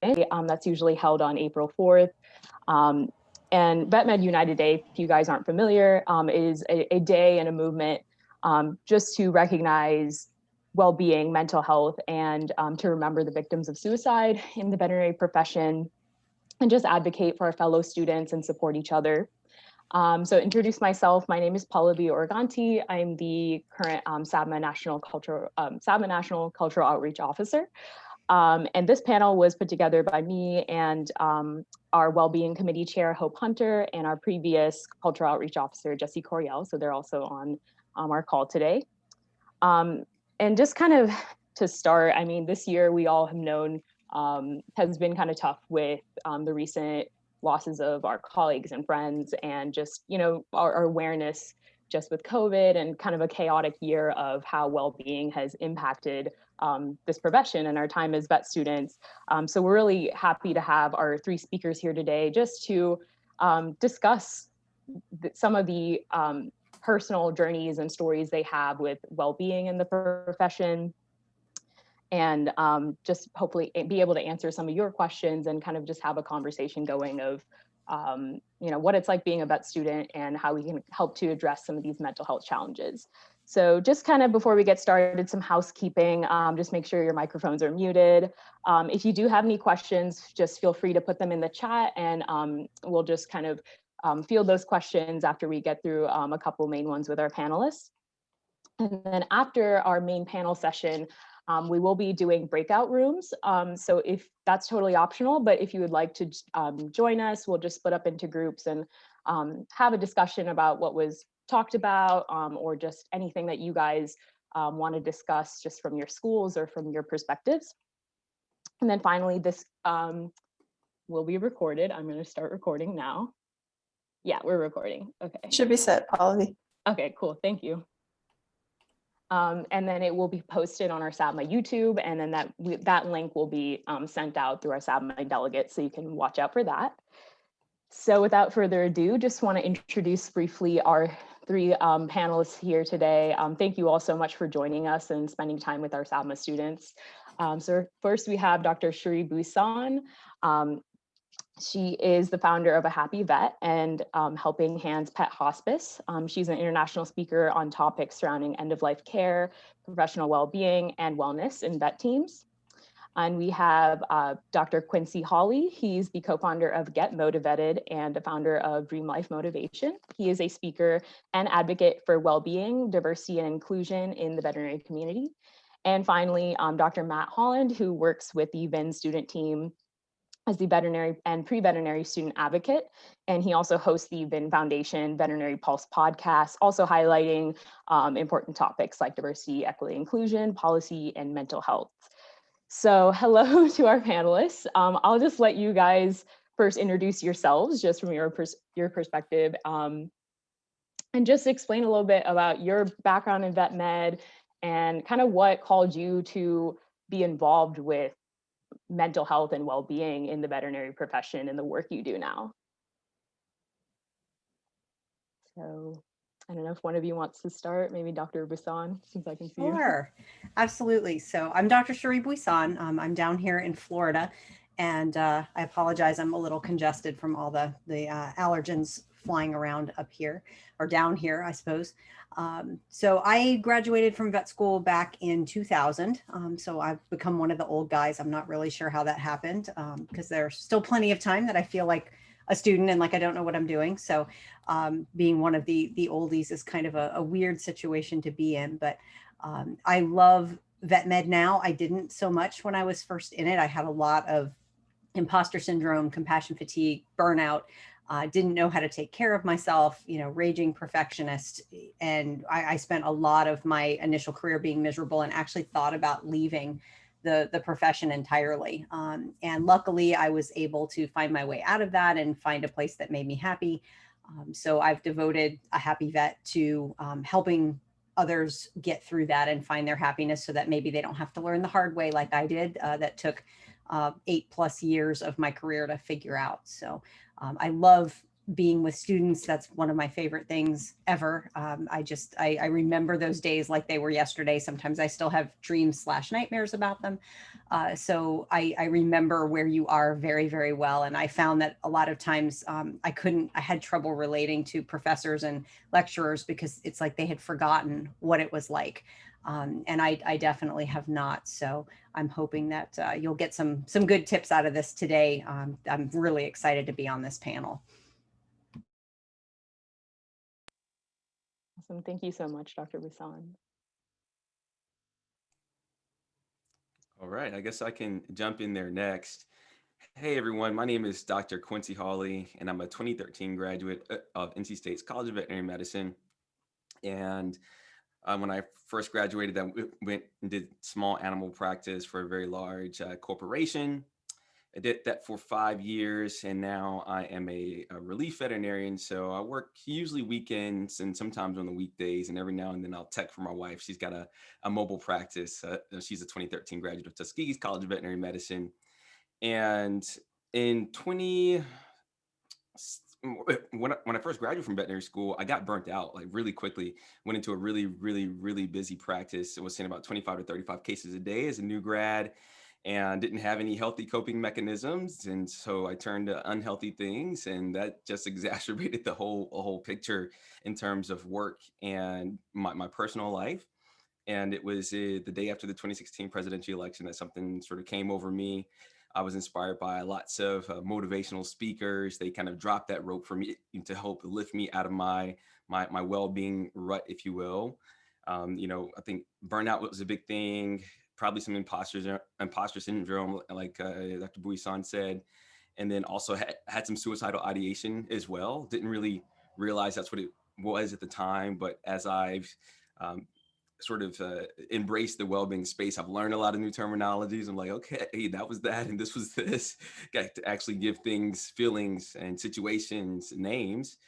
That's usually held on April 4th. And VetMed United Day, if you guys aren't familiar, is a day and a movement just to recognize well-being, mental health, and to remember the victims of suicide in the veterinary profession, and just advocate for our fellow students and support each other. So introduce myself, my name is Pallavi Organti. I'm the current SAVMA National Cultural Outreach Officer. And this panel was put together by me and our Wellbeing Committee Chair, Hope Hunter, and our previous Cultural Outreach Officer, Jesse Coriel. So they're also on our call today. And just kind of to start, I mean, this year we all have known has been kind of tough with the recent losses of our colleagues and friends, and just, you know, our awareness just with COVID and kind of a chaotic year of how well-being has impacted this profession and our time as vet students. So we're really happy to have our three speakers here today just to discuss some of the personal journeys and stories they have with well-being in the profession, and just hopefully be able to answer some of your questions and kind of just have a conversation going of you know, what it's like being a vet student and how we can help to address some of these mental health challenges. So just kind of before we get started, some housekeeping, just make sure your microphones are muted. If you do have any questions, just feel free to put them in the chat, and we'll just kind of field those questions after we get through a couple main ones with our panelists. And then after our main panel session, we will be doing breakout rooms. So if that's totally optional, but if you would like to join us, we'll just split up into groups and have a discussion about what was talked about, or just anything that you guys want to discuss just from your schools or from your perspectives. And then finally, this will be recorded. I'm going to start recording now. Yeah, we're recording. Okay. Should be set, Pallavi. Okay, cool. Thank you. And then it will be posted on our SAVMA YouTube, and then that link will be sent out through our SAVMA delegates, so you can watch out for that. So without further ado, just want to introduce briefly our three panelists here today. Thank you all so much for joining us and spending time with our SAVMA students. So first we have Dr. Shuri Busan. She is the founder of A Happy Vet and Helping Hands Pet Hospice. She's an international speaker on topics surrounding end-of-life care, professional well-being, and wellness in vet teams. And we have Dr. Quincy Hawley. He's the co-founder of Get Motivated and the founder of Dream Life Motivation. He is a speaker and advocate for well-being, diversity, and inclusion in the veterinary community. And finally, Dr. Matt Holland, who works with the VIN student team as the veterinary and pre-veterinary student advocate. And he also hosts the VIN Foundation Veterinary Pulse podcast, also highlighting important topics like diversity, equity, inclusion, policy, and mental health. So hello to our panelists. I'll just let you guys first introduce yourselves just from your perspective, and just explain a little bit about your background in vet med and kind of what called you to be involved with mental health and well-being in the veterinary profession and the work you do now. So I don't know if one of you wants to start, maybe Dr. Busan, since I can see you. Sure, absolutely. So I'm Dr. Cherie Buisson. I'm down here in Florida, and I apologize, I'm a little congested from all the allergens flying around up here, or down here, I suppose. So I graduated from vet school back in 2000. So I've become one of the old guys. I'm not really sure how that happened, because there's still plenty of time that I feel like a student and like I don't know what I'm doing. So being one of the oldies is kind of a weird situation to be in. But I love vet med now. I didn't so much when I was first in it. I had a lot of imposter syndrome, compassion fatigue, burnout. Didn't know how to take care of myself, you know, raging perfectionist. And I spent a lot of my initial career being miserable and actually thought about leaving the profession entirely. And luckily I was able to find my way out of that and find a place that made me happy. So I've devoted A Happy Vet to helping others get through that and find their happiness so that maybe they don't have to learn the hard way like I did. That took 8+ years of my career to figure out. So I love being with students, that's one of my favorite things ever. I remember those days like they were yesterday. Sometimes I still have dreams / nightmares about them. So I remember where you are very, very well. And I found that a lot of times I had trouble relating to professors and lecturers because it's like they had forgotten what it was like. And I definitely have not. So I'm hoping that you'll get some good tips out of this today. I'm really excited to be on this panel. Awesome. Thank you so much, Dr. Busan. All right, I guess I can jump in there next. Hey everyone, my name is Dr. Quincy Hawley, and I'm a 2013 graduate of NC State's College of Veterinary Medicine. And when I first graduated, I went and did small animal practice for a very large corporation. I did that for 5 years, and now I am a relief veterinarian. So I work usually weekends and sometimes on the weekdays, and every now and then I'll tech for my wife. She's got a mobile practice. She's a 2013 graduate of Tuskegee College of Veterinary Medicine. And in 20, when I first graduated from veterinary school, I got burnt out like really quickly. Went into a really busy practice. I was seeing about 25 to 35 cases a day as a new grad, and didn't have any healthy coping mechanisms. And so I turned to unhealthy things, and that just exacerbated the whole picture in terms of work and my personal life. And it was the day after the 2016 presidential election that something sort of came over me. I was inspired by lots of motivational speakers. They kind of dropped that rope for me to help lift me out of my well-being rut, if you will. I think burnout was a big thing. Probably some imposter syndrome, like Dr. Buisson said, and then also had some suicidal ideation as well. Didn't really realize that's what it was at the time, but as I've um, sort of embrace the well-being space, I've learned a lot of new terminologies. I'm like, okay, hey, that was that, and this was this. Got to actually give things, feelings, and situations names.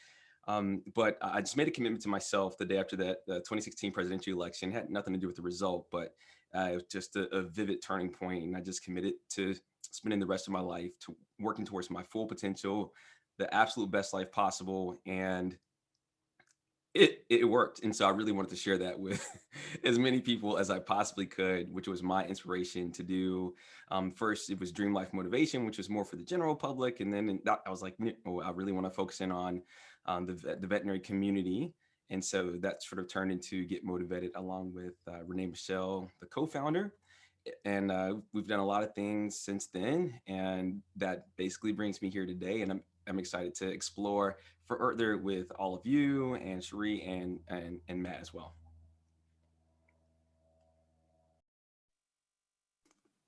But I just made a commitment to myself the day after that the 2016 presidential election. It had nothing to do with the result, but it was just a vivid turning point, and I just committed to spending the rest of my life to working towards my full potential, the absolute best life possible, and it worked. And so I really wanted to share that with as many people as I possibly could, which was my inspiration to do. First, it was Dream Life Motivation, which was more for the general public. And then I was like, oh, I really want to focus in on the veterinary community. And so that sort of turned into Get Motivated along with Renee Michelle, the co-founder. And we've done a lot of things since then. And that basically brings me here today. And I'm excited to explore further with all of you and Cherie and Matt as well.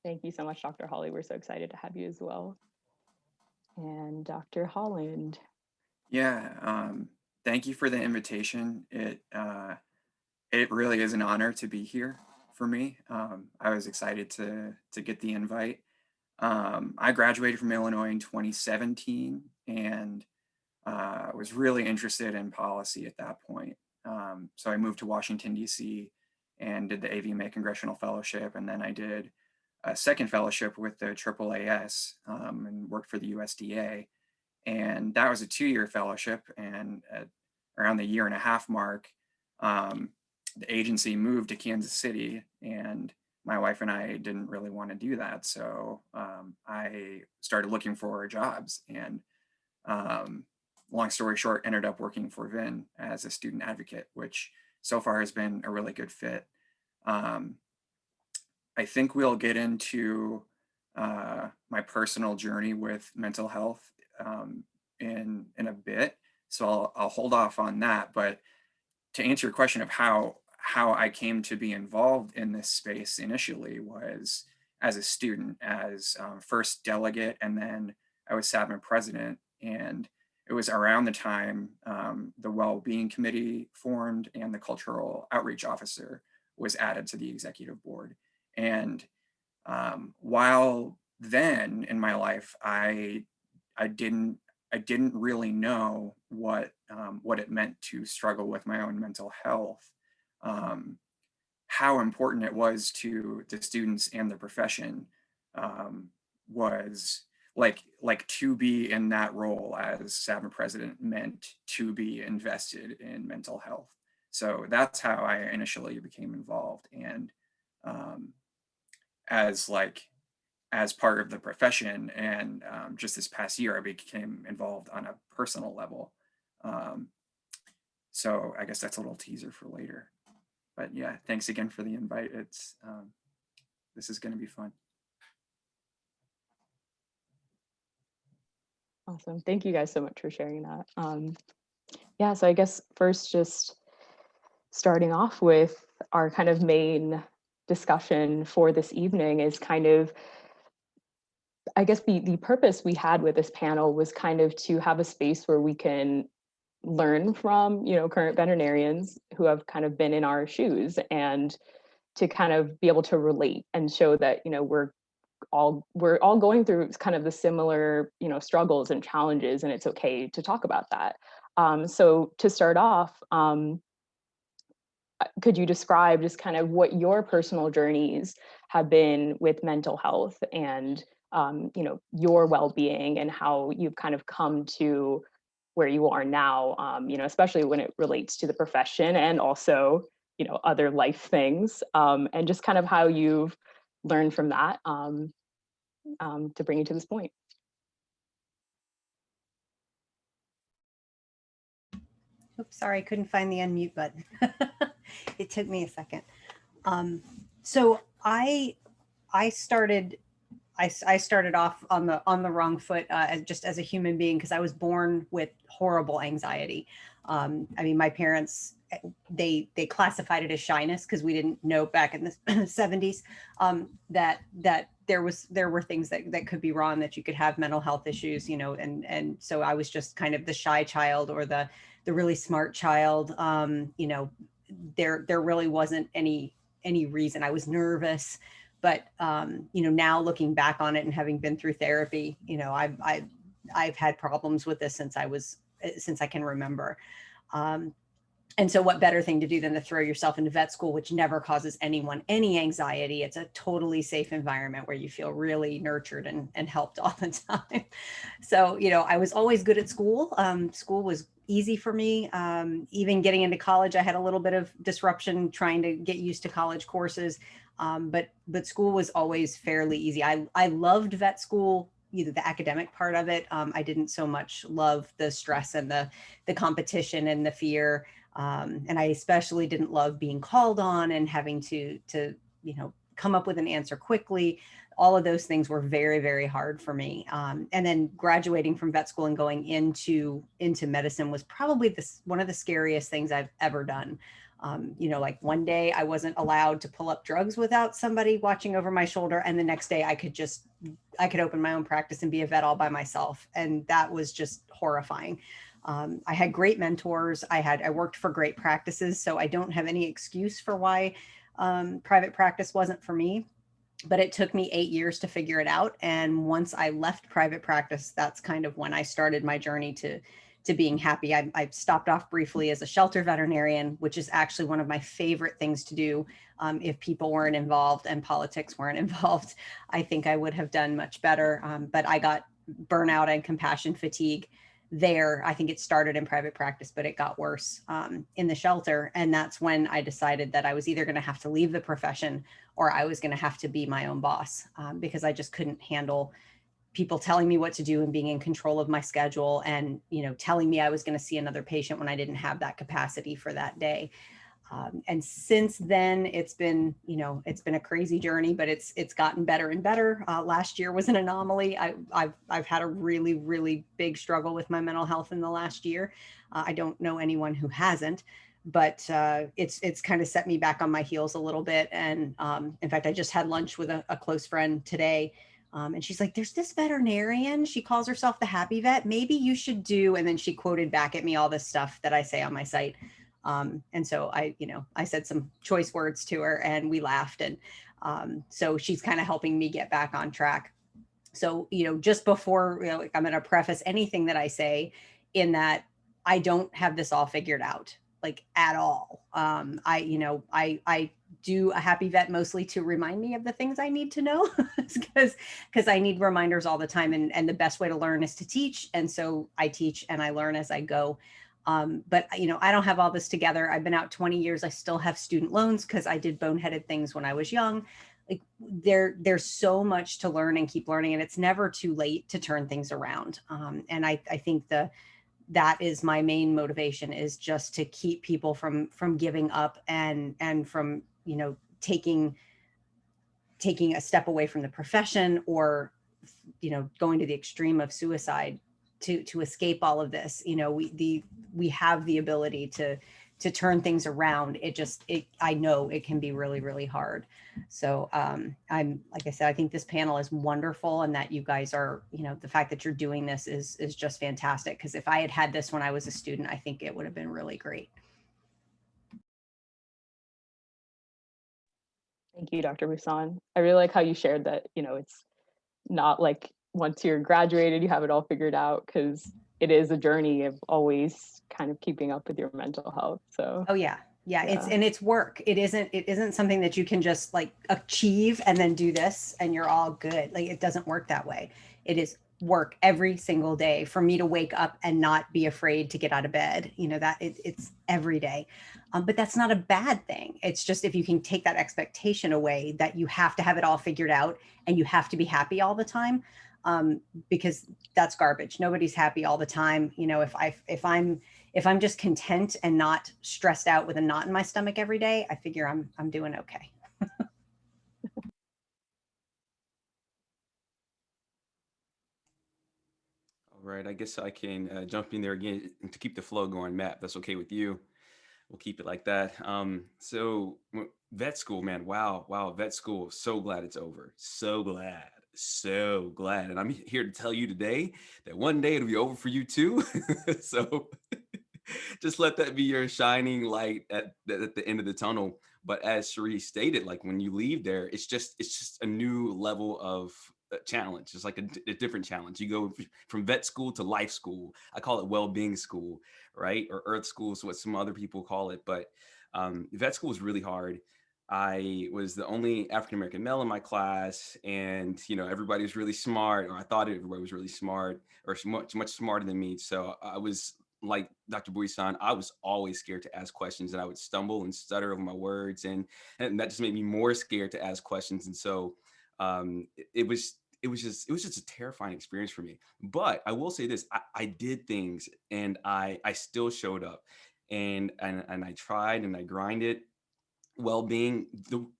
Thank you so much, Dr. Hawley. We're so excited to have you as well. And Dr. Holland. Yeah, thank you for the invitation. It really is an honor to be here for me. I was excited to get the invite. I graduated from Illinois in 2017 and was really interested in policy at that point. So I moved to Washington, D.C. and did the AVMA Congressional Fellowship. And then I did a second fellowship with the AAAS and worked for the USDA. And that was a 2-year fellowship. And at around the 1.5 year mark, the agency moved to Kansas City, and my wife and I didn't really want to do that. So I started looking for jobs, and long story short, ended up working for VIN as a student advocate, which so far has been a really good fit. I think we'll get into my personal journey with mental health in a bit, so I'll hold off on that. But to answer your question of how I came to be involved in this space initially was as a student, as first delegate, and then I was SAVMA president. And it was around the time the Wellbeing Committee formed and the Cultural Outreach Officer was added to the executive board. And while then in my life, I didn't really know what it meant to struggle with my own mental health, how important it was to the students and the profession was like to be in that role as SAVMA president meant to be invested in mental health. So that's how I initially became involved. And as part of the profession, and just this past year, I became involved on a personal level. So I guess that's a little teaser for later. But yeah, thanks again for the invite. It's this is going to be fun. Awesome. Thank you guys so much for sharing that. Yeah, so I guess first, just starting off with our kind of main discussion for this evening is kind of, I guess the purpose we had with this panel was kind of to have a space where we can learn from, current veterinarians who have kind of been in our shoes, and to kind of be able to relate and show that, we're all going through kind of the similar, struggles and challenges, and it's okay to talk about that. So to start off, could you describe just kind of what your personal journeys have been with mental health and, your well-being, and how you've kind of come to where you are now, especially when it relates to the profession and also, other life things, and just kind of how you've learned from that to bring you to this point. Oops, sorry, I couldn't find the unmute button. It took me a second. So I started off on the wrong foot, just as a human being, because I was born with horrible anxiety. I mean, my parents, they classified it as shyness, because we didn't know back in the 70s that there were things that could be wrong, that you could have mental health issues, and so I was just kind of the shy child, or the really smart child. There really wasn't any reason. I was nervous. But, now looking back on it and having been through therapy, I've had problems with this since I can remember. And so what better thing to do than to throw yourself into vet school, which never causes anyone any anxiety. It's a totally safe environment where you feel really nurtured and helped all the time. So, I was always good at school. School was easy for me. Even getting into college, I had a little bit of disruption trying to get used to college courses. But school was always fairly easy. I loved vet school, either the academic part of it. I didn't so much love the stress and the competition and the fear. And I especially didn't love being called on and having to come up with an answer quickly. All of those things were very, very hard for me. And then graduating from vet school and going into medicine was probably one of the scariest things I've ever done. Like one day I wasn't allowed to pull up drugs without somebody watching over my shoulder. And the next day I could open my own practice and be a vet all by myself. And that was just horrifying. I had great mentors. I worked for great practices. So I don't have any excuse for why private practice wasn't for me. But it took me 8 years to figure it out. And once I left private practice, that's kind of when I started my journey to being happy. I stopped off briefly as a shelter veterinarian, which is actually one of my favorite things to do. If people weren't involved and politics weren't involved, I think I would have done much better. But I got burnout and compassion fatigue there. I think it started in private practice, but it got worse in the shelter. And that's when I decided that I was either going to have to leave the profession or I was going to have to be my own boss, because I just couldn't handle people telling me what to do and being in control of my schedule, and, telling me I was going to see another patient when I didn't have that capacity for that day. And since then, it's been a crazy journey, but it's gotten better and better. Last year was an anomaly. I've had a really, really big struggle with my mental health in the last year. I don't know anyone who hasn't, but it's kind of set me back on my heels a little bit. And in fact, I just had lunch with a close friend today. And she's like, there's this veterinarian, she calls herself the Happy Vet. Maybe you should do. And then she quoted back at me all this stuff that I say on my site. And so I said some choice words to her and we laughed. And so she's kind of helping me get back on track. So, just before, I'm going to preface anything that I say in that I don't have this all figured out. like at all. I do a happy vet mostly to remind me of the things I need to know because I need reminders all the time. And the best way to learn is to teach. And so I teach and I learn as I go. But I don't have all this together. I've been out 20 years. I still have student loans because I did boneheaded things when I was young. Like there's so much to learn and keep learning, and it's never too late to turn things around. And I think that is my main motivation, is just to keep people from giving up and from taking a step away from the profession, or going to the extreme of suicide to escape all of this. We have the ability to turn things around. I know it can be really, really hard. So like I said, I think this panel is wonderful, and that you guys are, the fact that you're doing this is just fantastic. Because if I had had this when I was a student, I think it would have been really great. Thank you, Dr. Busan. I really like how you shared that, it's not like once you're graduated, you have it all figured out, because it is a journey of always kind of keeping up with your mental health. So, oh yeah. It's work. It isn't something that you can just like achieve and then do this and you're all good. Like, it doesn't work that way. It is work every single day for me to wake up and not be afraid to get out of bed. It's every day. But that's not a bad thing. It's just, if you can take that expectation away that you have to have it all figured out and you have to be happy all the time, because that's garbage. Nobody's happy all the time. If I'm just content and not stressed out with a knot in my stomach every day, I figure I'm doing okay. All right, I guess I can jump in there again to keep the flow going. Matt, that's okay with you? We'll keep it like that. So vet school, man, wow, vet school. So glad it's over. So glad. And I'm here to tell you today that one day it'll be over for you too. So just let that be your shining light at the end of the tunnel. But as Cherie stated, like when you leave there, it's just a new level of challenge. It's like a different challenge. You go from vet school to life school. I call it well-being school, right? Or earth school is what some other people call it. But vet school is really hard. I was the only African-American male in my class, and everybody was really smart, or I thought everybody was really smart, or much smarter than me. So I was like Dr. Buisson, I was always scared to ask questions, and I would stumble and stutter over my words, and that just made me more scared to ask questions. And so it was just a terrifying experience for me. But I will say this: I did things, and I still showed up, and I tried and I grinded. Well-being,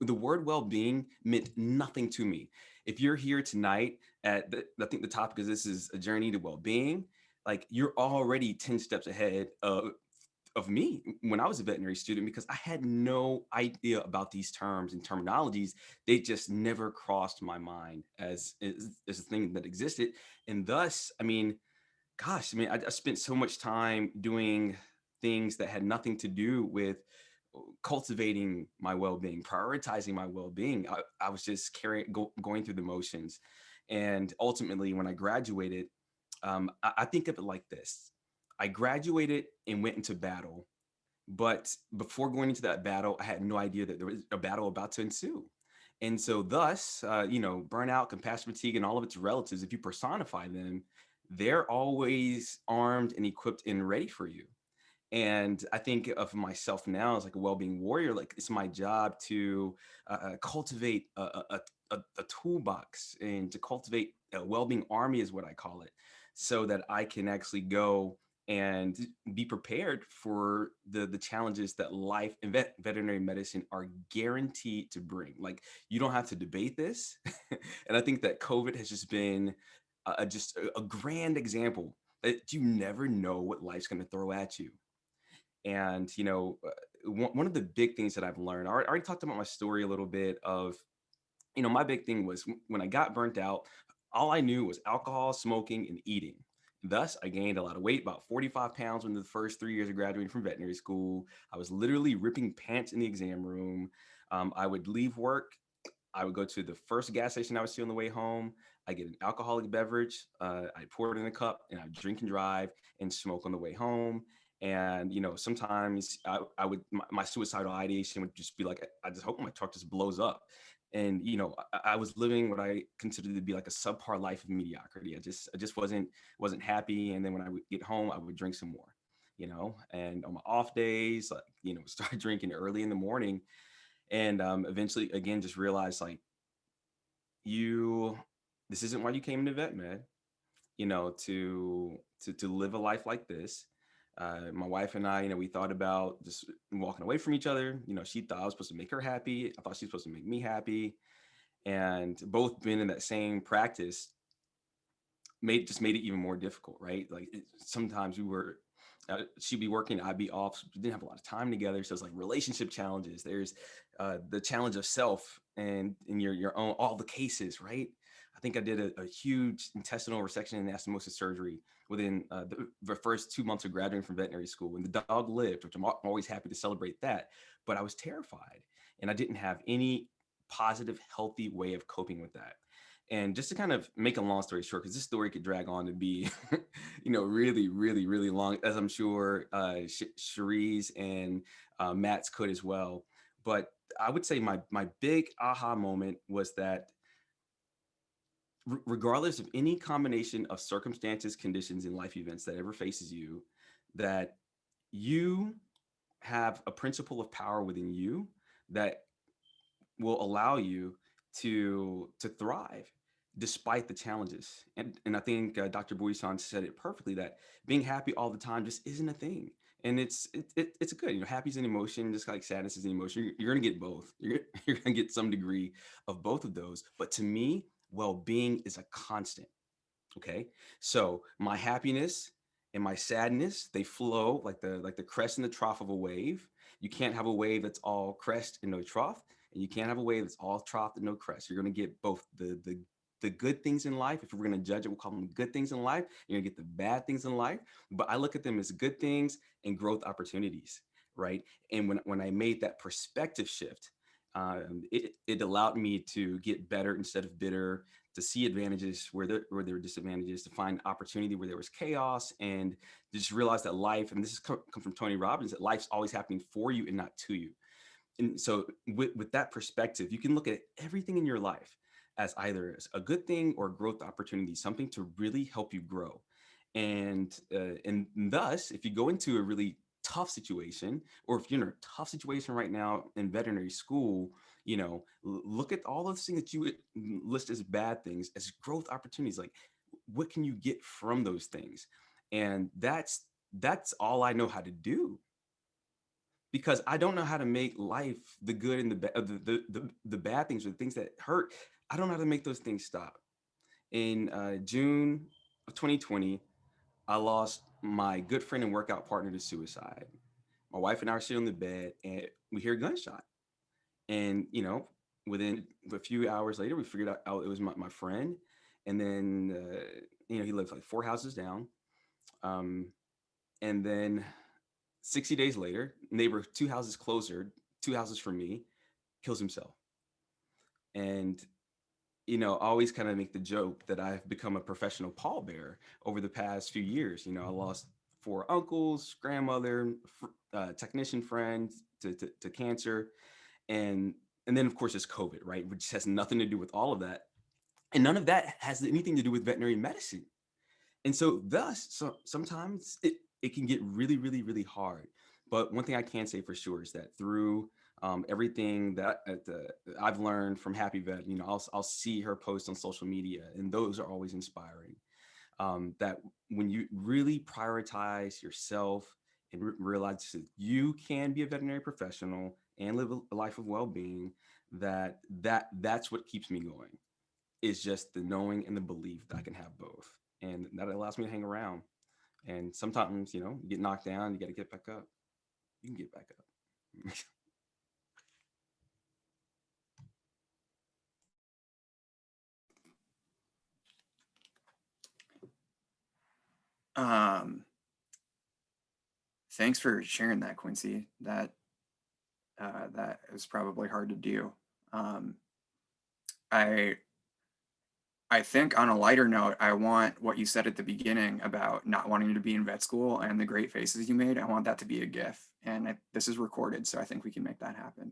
the word well-being meant nothing to me. If you're here tonight I think the topic is, this is a journey to well-being, like you're already 10 steps ahead of me when I was a veterinary student, because I had no idea about these terms and terminologies. They just never crossed my mind as a thing that existed. And thus, I spent so much time doing things that had nothing to do with cultivating my well-being, prioritizing my well-being. I was just going through the motions. And ultimately, when I graduated, I think of it like this: I graduated and went into battle, but before going into that battle, I had no idea that there was a battle about to ensue. And so thus, burnout, compassion fatigue, and all of its relatives, if you personify them, they're always armed and equipped and ready for you. And I think of myself now as like a well-being warrior. Like, it's my job to cultivate a toolbox, and to cultivate a well-being army is what I call it, so that I can actually go and be prepared for the challenges that life and veterinary medicine are guaranteed to bring. Like, you don't have to debate this. And I think that COVID has just been just a grand example that you never know what life's going to throw at you. And, one of the big things that I've learned, I already talked about my story a little bit of, my big thing was when I got burnt out, all I knew was alcohol, smoking, and eating. Thus, I gained a lot of weight, about 45 pounds in the first 3 years of graduating from veterinary school. I was literally ripping pants in the exam room. I would leave work. I would go to the first gas station I would see on the way home. I get an alcoholic beverage. I pour it in a cup, and I drink and drive and smoke on the way home. And, you know, sometimes I would, my suicidal ideation would just be like, I just hope my truck just blows up. And, you know, I was living what I considered to be like a subpar life of mediocrity. I just wasn't happy. And then when I would get home, I would drink some more, you know, and on my off days, like, you know, start drinking early in the morning. And eventually, again, just realized like, this isn't why you came into vet med, you know, to live a life like this. My wife and I, you know, we thought about just walking away from each other. You know, she thought I was supposed to make her happy. I thought she was supposed to make me happy. And both being in that same practice made it even more difficult, right? Like sometimes she'd be working, I'd be off. We didn't have a lot of time together. So it's like relationship challenges. There's the challenge of self and in your own, all the cases, right? I think I did a huge intestinal resection and anastomosis surgery within the first 2 months of graduating from veterinary school. And the dog lived, which I'm always happy to celebrate that. But I was terrified and I didn't have any positive, healthy way of coping with that. And just to kind of make a long story short, because this story could drag on to be, you know, really, really, really long, as I'm sure Cherie's and Matt's could as well. But I would say my big aha moment was that regardless of any combination of circumstances, conditions, and life events that ever faces you, that you have a principle of power within you that will allow you to thrive despite the challenges. And I think Dr. Buisson said it perfectly, that being happy all the time just isn't a thing. And it's good, you know, happy is an emotion, just like sadness is an emotion. You're going to get both. You're going to get some degree of both of those. But to me, well-being is a constant. Okay. So my happiness and my sadness, they flow like the crest and the trough of a wave. You can't have a wave that's all crest and no trough, and you can't have a wave that's all trough and no crest. You're going to get both the good things in life. If we're going to judge it, we'll call them good things in life. You're going to get the bad things in life. But I look at them as good things and growth opportunities, right? And when I made that perspective shift, it allowed me to get better instead of bitter, to see advantages where there were disadvantages, to find opportunity where there was chaos, and to just realize that life, and this is come from Tony Robbins, that life's always happening for you and not to you. And so with that perspective, you can look at everything in your life as either a good thing or a growth opportunity, something to really help you grow. And thus, if you go into a really tough situation, or if you're in a tough situation right now in veterinary school, you know, look at all those things that you would list as bad things as growth opportunities. Like, what can you get from those things? And that's all I know how to do, because I don't know how to make life the good and the bad things, or the things that hurt. I don't know how to make those things stop. In June of 2020, I lost my good friend and workout partner to suicide. My wife and I are sitting on the bed and we hear a gunshot. And, you know, within a few hours later, we figured out it was my friend. And then, you know, he lived like 4 houses down. And then 60 days later, neighbor 2 houses closer, 2 houses from me, kills himself. And, you know, I always kind of make the joke that I've become a professional pallbearer over the past few years. You know, I lost 4 uncles, grandmother, technician friends to cancer. And then of course it's COVID, right? Which has nothing to do with all of that. And none of that has anything to do with veterinary medicine. And so thus, so sometimes it can get really, really, really hard. But one thing I can say for sure is that through everything that I've learned from Happy Vet, you know, I'll see her post on social media, and those are always inspiring. That when you really prioritize yourself and realize that you can be a veterinary professional and live a life of well-being, that's what keeps me going. Is just the knowing and the belief that I can have both, and that allows me to hang around. And sometimes, you know, you get knocked down, you got to get back up. You can get back up. Thanks for sharing that, Quincy. That is probably hard to do. I I think on a lighter note, I want what you said at the beginning about not wanting to be in vet school and the great faces you made. I want that to be a GIF, and this is recorded, so I think we can make that happen.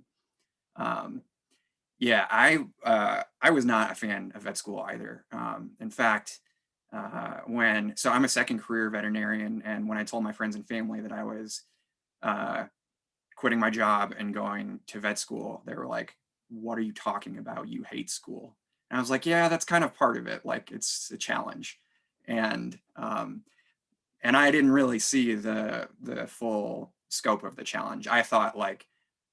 Yeah, I was not a fan of vet school either. In fact, so I'm a second career veterinarian, and when I told my friends and family that I was quitting my job and going to vet school, they were like, "What are you talking about? You hate school." And I was like, "Yeah, that's kind of part of it. Like, it's a challenge." And I didn't really see the full scope of the challenge. I thought like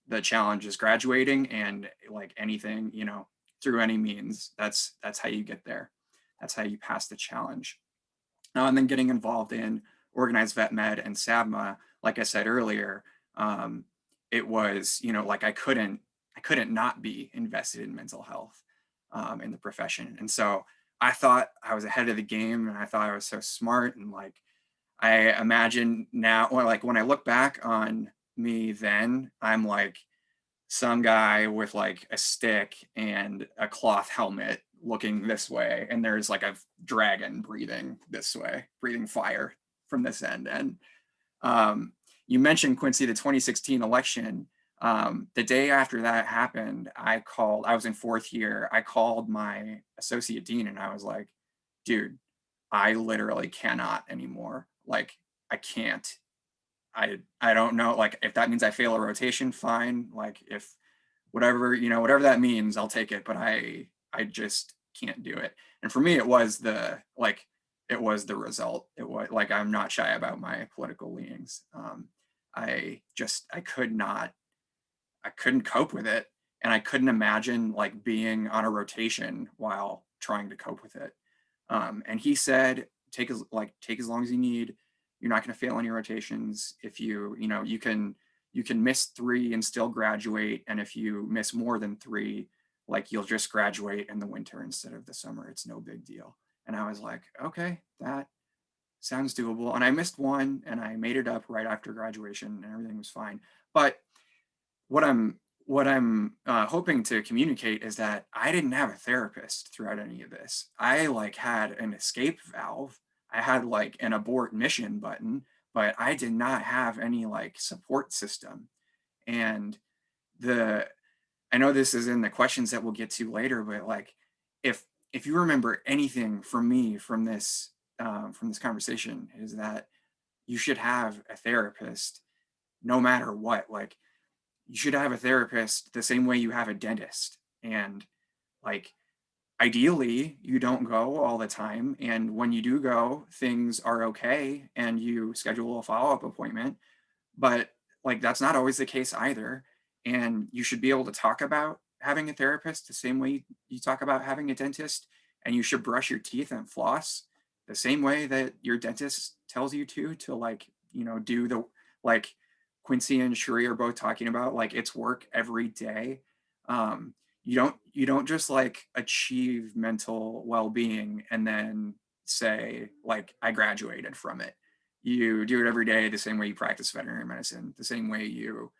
the challenge is graduating, and like anything, you know, through any means, that's how you get there. That's how you pass the challenge. And then getting involved in organized vet med and SAVMA, like I said earlier, it was, you know, like I couldn't not be invested in mental health in the profession. And so I thought I was ahead of the game, and I thought I was so smart. And like, I imagine now, or like when I look back on me then, I'm like some guy with like a stick and a cloth helmet looking this way, and there's like a dragon breathing this way, breathing fire from this end. And you mentioned, Quincy, the 2016 election. The day after that happened, I was in fourth year. I called my associate dean and I was like, "Dude, I literally cannot anymore. Like, I can't. I don't know. Like, if that means I fail a rotation, fine. Like, if whatever, you know, whatever that means, I'll take it. But I just can't do it." And for me, it was the result. It was like, I'm not shy about my political leanings. I couldn't cope with it, and I couldn't imagine like being on a rotation while trying to cope with it. And he said, take as long as you need. You're not going to fail any rotations. If you can miss 3 and still graduate. And if you miss more than 3, like, you'll just graduate in the winter instead of the summer. It's no big deal. And I was like, okay, that sounds doable. And I missed 1 and I made it up right after graduation and everything was fine. But what I'm hoping to communicate is that I didn't have a therapist throughout any of this. I like had an escape valve. I had like an abort mission button, but I did not have any like support system. And I know this is in the questions that we'll get to later, but like, if you remember anything from me from this conversation, is that you should have a therapist no matter what. Like, you should have a therapist the same way you have a dentist. And like, ideally, you don't go all the time. And when you do go, things are okay and you schedule a follow-up appointment. But like, that's not always the case either. And you should be able to talk about having a therapist the same way you talk about having a dentist. And you should brush your teeth and floss the same way that your dentist tells you to like, you know, do the, like, Quincy and Shuri are both talking about, like, it's work every day. You don't just like achieve mental well-being and then say like, I graduated from it. You do it every day, the same way you practice veterinary medicine, the same way you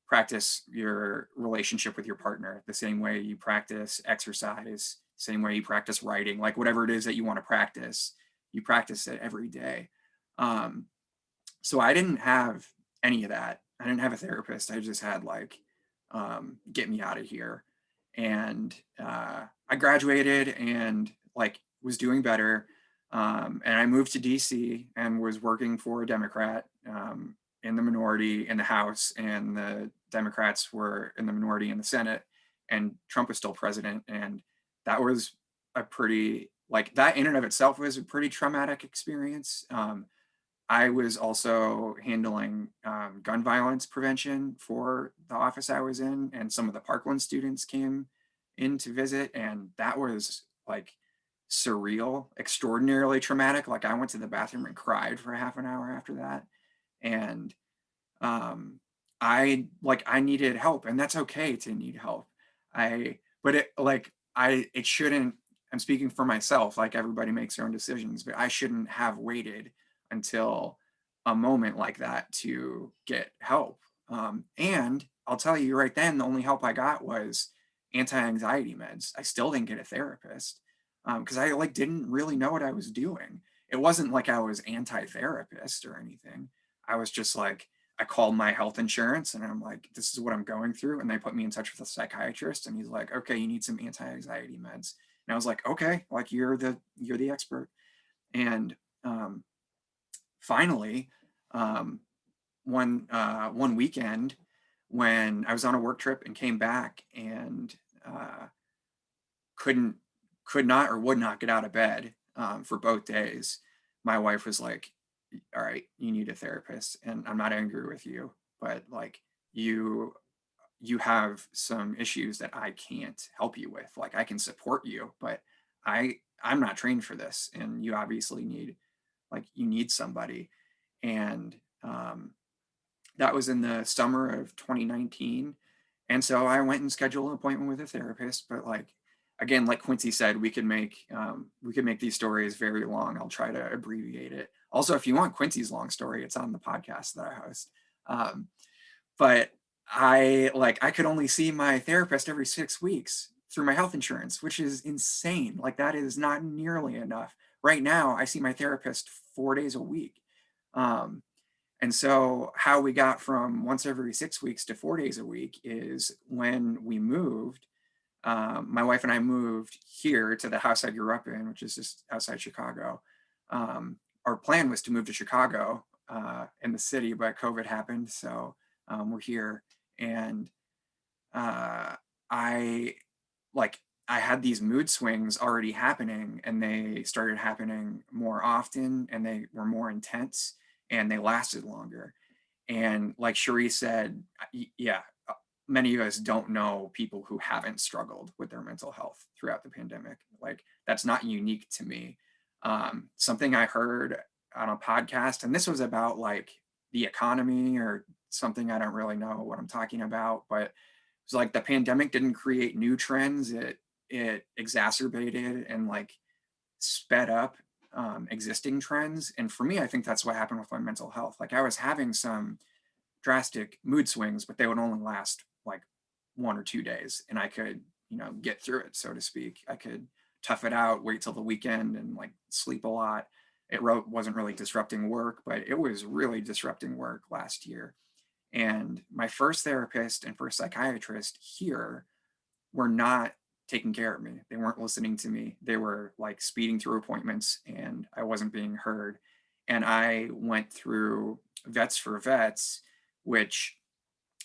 practice your relationship with your partner, the same way you practice exercise, same way you practice writing, like whatever it is that you want to practice, you practice it every day. So I didn't have any of that. I didn't have a therapist. I just had like, get me out of here. And I graduated and like was doing better. And I moved to DC and was working for a Democrat in the minority in the House, and the Democrats were in the minority in the Senate, and Trump was still president. And that was a pretty, like, that in and of itself was a pretty traumatic experience. I was also handling gun violence prevention for the office I was in, and some of the Parkland students came in to visit, and that was like surreal, extraordinarily traumatic. Like, I went to the bathroom and cried for half an hour after that. And I needed help, and that's okay to need help. It shouldn't, I'm speaking for myself, like, everybody makes their own decisions, but I shouldn't have waited until a moment like that to get help. And I'll tell you right then, the only help I got was anti-anxiety meds. I still didn't get a therapist. because I like didn't really know what I was doing. It wasn't like I was anti-therapist or anything. I was just like, I called my health insurance and I'm like, this is what I'm going through. And they put me in touch with a psychiatrist and he's like, okay, you need some anti-anxiety meds. And I was like, okay, like you're the expert. And finally, um, one weekend when I was on a work trip and came back and couldn't could not or would not get out of bed for both days, my wife was like, all right, you need a therapist. And I'm not angry with you, but like you you have some issues that I can't help you with. Like I can support you, but I'm not trained for this. And you obviously you need somebody. And that was in the summer of 2019. And so I went and scheduled an appointment with a therapist. But like again, like Quincy said, we could make these stories very long. I'll try to abbreviate it. Also, if you want Quincy's long story, it's on the podcast that I host. But I could only see my therapist every 6 weeks through my health insurance, which is insane. Like that is not nearly enough. Right now, I see my therapist 4 days a week. And so how we got from once every 6 weeks to 4 days a week is when we moved, my wife and I moved here to the house I grew up in, which is just outside Chicago. Our plan was to move to Chicago in the city, but COVID happened. So we're here. And I I had these mood swings already happening and they started happening more often and they were more intense and they lasted longer. And like Cherie said, yeah, many of us don't know people who haven't struggled with their mental health throughout the pandemic. Like that's not unique to me. Something I heard on a podcast, and this was about like the economy or something. I don't really know what I'm talking about, but it's like the pandemic didn't create new trends. It exacerbated and like sped up existing trends. And for me, I think that's what happened with my mental health. Like I was having some drastic mood swings, but they would only last like 1 or 2 days, and I could, get through it, so to speak. I could tough it out, wait till the weekend, and like sleep a lot. It wasn't really disrupting work, but it was really disrupting work last year. And my first therapist and first psychiatrist here were not taking care of me. They weren't listening to me. They were like speeding through appointments and I wasn't being heard. And I went through Vets for Vets, which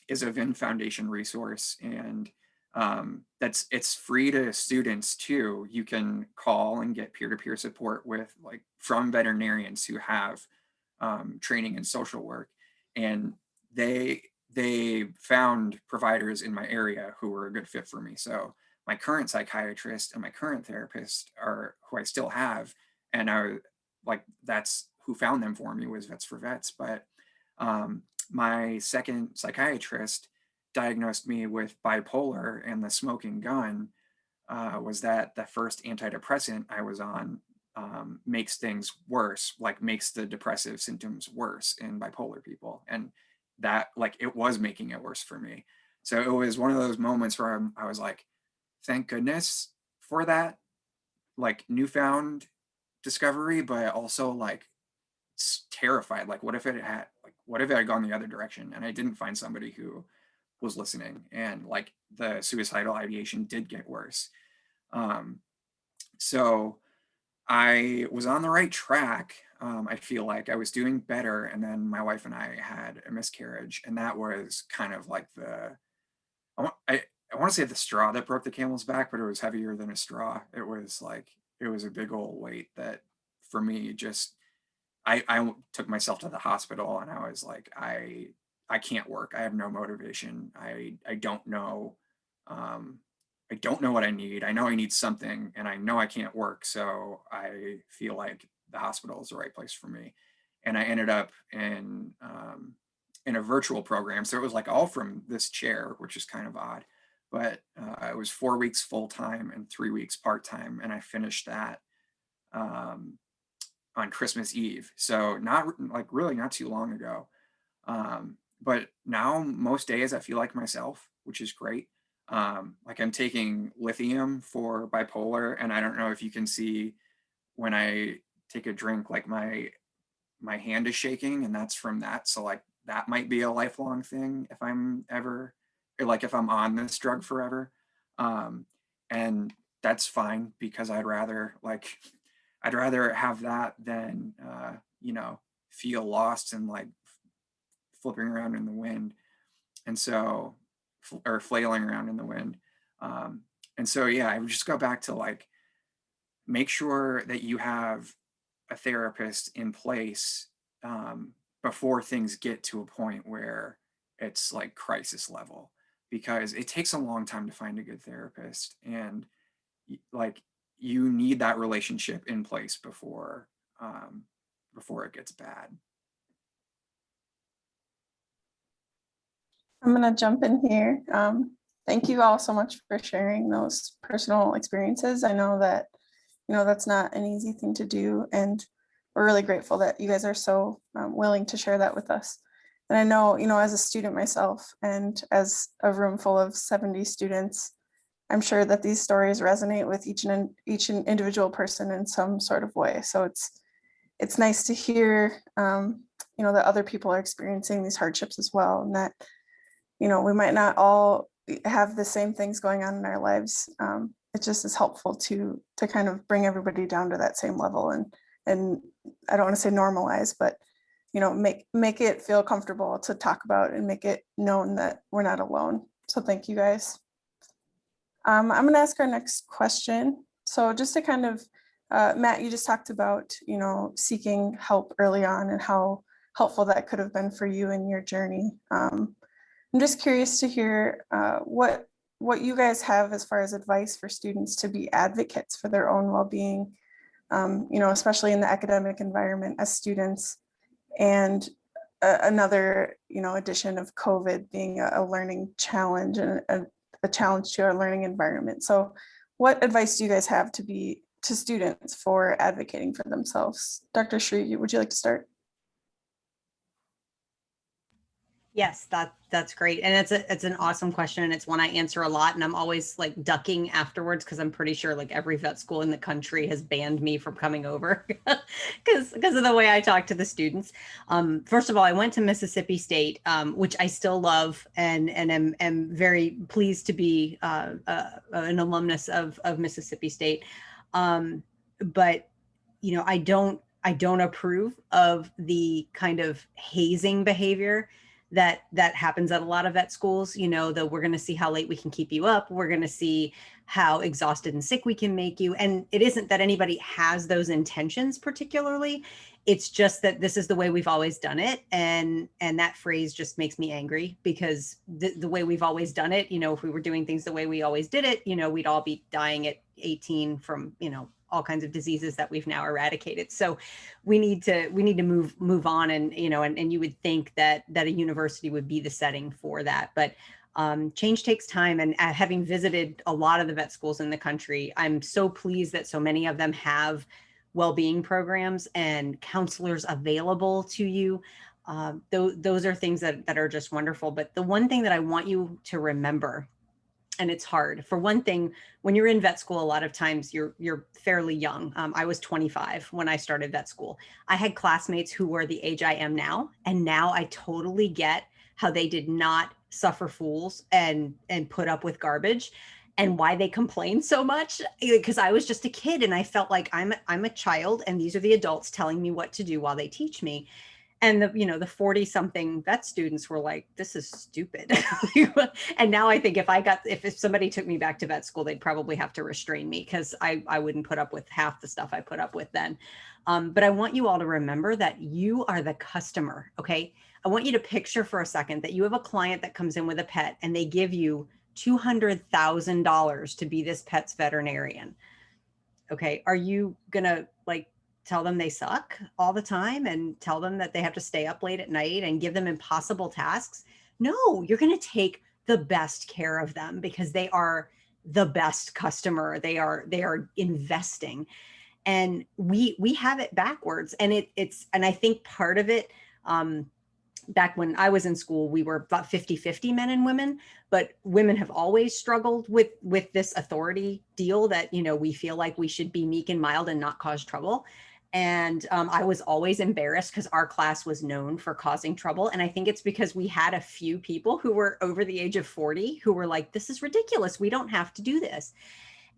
is a VIN Foundation resource. And it's free to students too. You can call and get peer-to-peer support from veterinarians who have training in social work. And they found providers in my area who were a good fit for me. So my current psychiatrist and my current therapist are who I still have. And that's who found them for me was Vets for Vets. But my second psychiatrist diagnosed me with bipolar, and the smoking gun was that the first antidepressant I was on makes things worse, like makes the depressive symptoms worse in bipolar people. And that it was making it worse for me. So it was one of those moments where I was like, thank goodness for that newfound discovery, but also terrified. What if it had gone the other direction and I didn't find somebody who was listening, and the suicidal ideation did get worse. So I was on the right track. I feel like I was doing better. And then my wife and I had a miscarriage. And that was kind of like I want to say the straw that broke the camel's back, but it was heavier than a straw. It was a big old weight that for me just, I took myself to the hospital and I was like, I can't work. I have no motivation. I don't know. I don't know what I need. I know I need something and I know I can't work. So I feel like the hospital is the right place for me. And I ended up in a virtual program. So it was all from this chair, which is kind of odd, but it was 4 weeks full-time and 3 weeks part-time. And I finished that on Christmas Eve. So not really not too long ago. But now most days I feel like myself, which is great. Like I'm taking lithium for bipolar, and I don't know if you can see when I take a drink, like my hand is shaking, and that's from that. So like that might be a lifelong thing if I'm ever, or like if I'm on this drug forever. And that's fine, because I'd rather have that than you know, feel lost and like flipping around in the wind. And so, or flailing around in the wind. And so, yeah, I would just go back to like, make sure that you have a therapist in place before things get to a point where it's like crisis level, because it takes a long time to find a good therapist. And like, you need that relationship in place before it gets bad. I'm going to jump in here. Thank you all so much for sharing those personal experiences. I know that, that's not an easy thing to do. And we're really grateful that you guys are so willing to share that with us. And I know, as a student myself and as a room full of 70 students, I'm sure that these stories resonate with each individual person in some sort of way. So it's nice to hear, that other people are experiencing these hardships as well, and that we might not all have the same things going on in our lives. It just is helpful to kind of bring everybody down to that same level, and I don't want to say normalize, but make it feel comfortable to talk about and make it known that we're not alone. So thank you guys. I'm going to ask our next question. So just to kind of, Matt, you just talked about seeking help early on and how helpful that could have been for you in your journey. I'm just curious to hear what you guys have as far as advice for students to be advocates for their own well-being, especially in the academic environment as students, and another, addition of COVID being a learning challenge and a challenge to our learning environment. So what advice do you guys have to students for advocating for themselves? Dr. Shuri, would you like to start? Yes, that's great. And it's an awesome question. And it's one I answer a lot. And I'm always like ducking afterwards, because I'm pretty sure like every vet school in the country has banned me from coming over because of the way I talk to the students. First of all, I went to Mississippi State, which I still love, and am very pleased to be an alumnus of Mississippi State. But I don't approve of the kind of hazing behavior that happens at a lot of vet schools. That we're going to see how late we can keep you up. We're going to see how exhausted and sick we can make you. And it isn't that anybody has those intentions particularly. It's just that this is the way we've always done it. And that phrase just makes me angry, because the way we've always done it, if we were doing things the way we always did it, we'd all be dying at 18 from, all kinds of diseases that we've now eradicated. So we need to move on, and and you would think that a university would be the setting for that, but change takes time. And having visited a lot of the vet schools in the country, I'm so pleased that so many of them have well-being programs and counselors available to you. Those are things that are just wonderful. But the one thing that I want you to remember, and it's hard. For one thing, when you're in vet school, a lot of times you're fairly young. I was 25 when I started vet school. I had classmates who were the age I am now, and now I totally get how they did not suffer fools and put up with garbage, and why they complained so much, because I was just a kid and I felt like I'm a child, and these are the adults telling me what to do while they teach me. And the 40 something vet students were like, this is stupid. And now I think if somebody took me back to vet school, they'd probably have to restrain me, because I wouldn't put up with half the stuff I put up with then. But I want you all to remember that you are the customer. Okay. I want you to picture for a second that you have a client that comes in with a pet, and they give you $200,000 to be this pet's veterinarian. Okay. Are you gonna tell them they suck all the time and tell them that they have to stay up late at night and give them impossible tasks? No, you're going to take the best care of them, because they are the best customer. They are investing. And we have it backwards. And and I think part of it, back when I was in school, we were about 50-50 men and women, but women have always struggled with this authority deal that, you know, we feel like we should be meek and mild and not cause trouble. And I was always embarrassed because our class was known for causing trouble. And I think it's because we had a few people who were over the age of 40 who were like, this is ridiculous. We don't have to do this.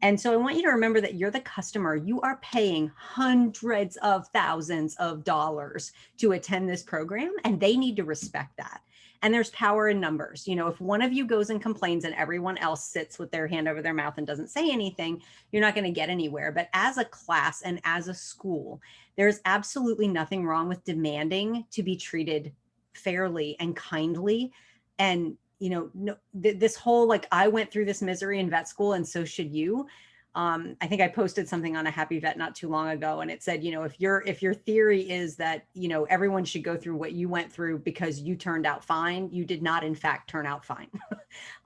And so I want you to remember that you're the customer. You are paying hundreds of thousands of dollars to attend this program, and they need to respect that. And there's power in numbers. You know, if one of you goes and complains and everyone else sits with their hand over their mouth and doesn't say anything, you're not going to get anywhere. But as a class and as a school, there's absolutely nothing wrong with demanding to be treated fairly and kindly. And you know, no, this whole, like, I went through this misery in vet school and so should you. I think I posted something on a Happy Vet not too long ago, and it said, you know, if your theory is that, you know, everyone should go through what you went through because you turned out fine, you did not in fact turn out fine.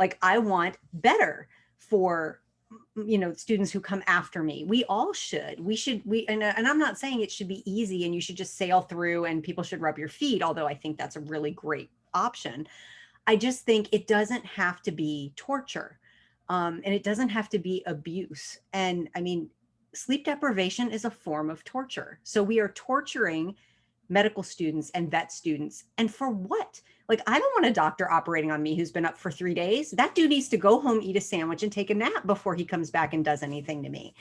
Like, I want better for, you know, students who come after me. We all should. And I'm not saying it should be easy and you should just sail through and people should rub your feet, although I think that's a really great option. I just think it doesn't have to be torture, and it doesn't have to be abuse. And I mean, sleep deprivation is a form of torture. So we are torturing medical students and vet students. And for what? Like, I don't want a doctor operating on me who's been up for 3 days. That dude needs to go home, eat a sandwich, and take a nap before he comes back and does anything to me.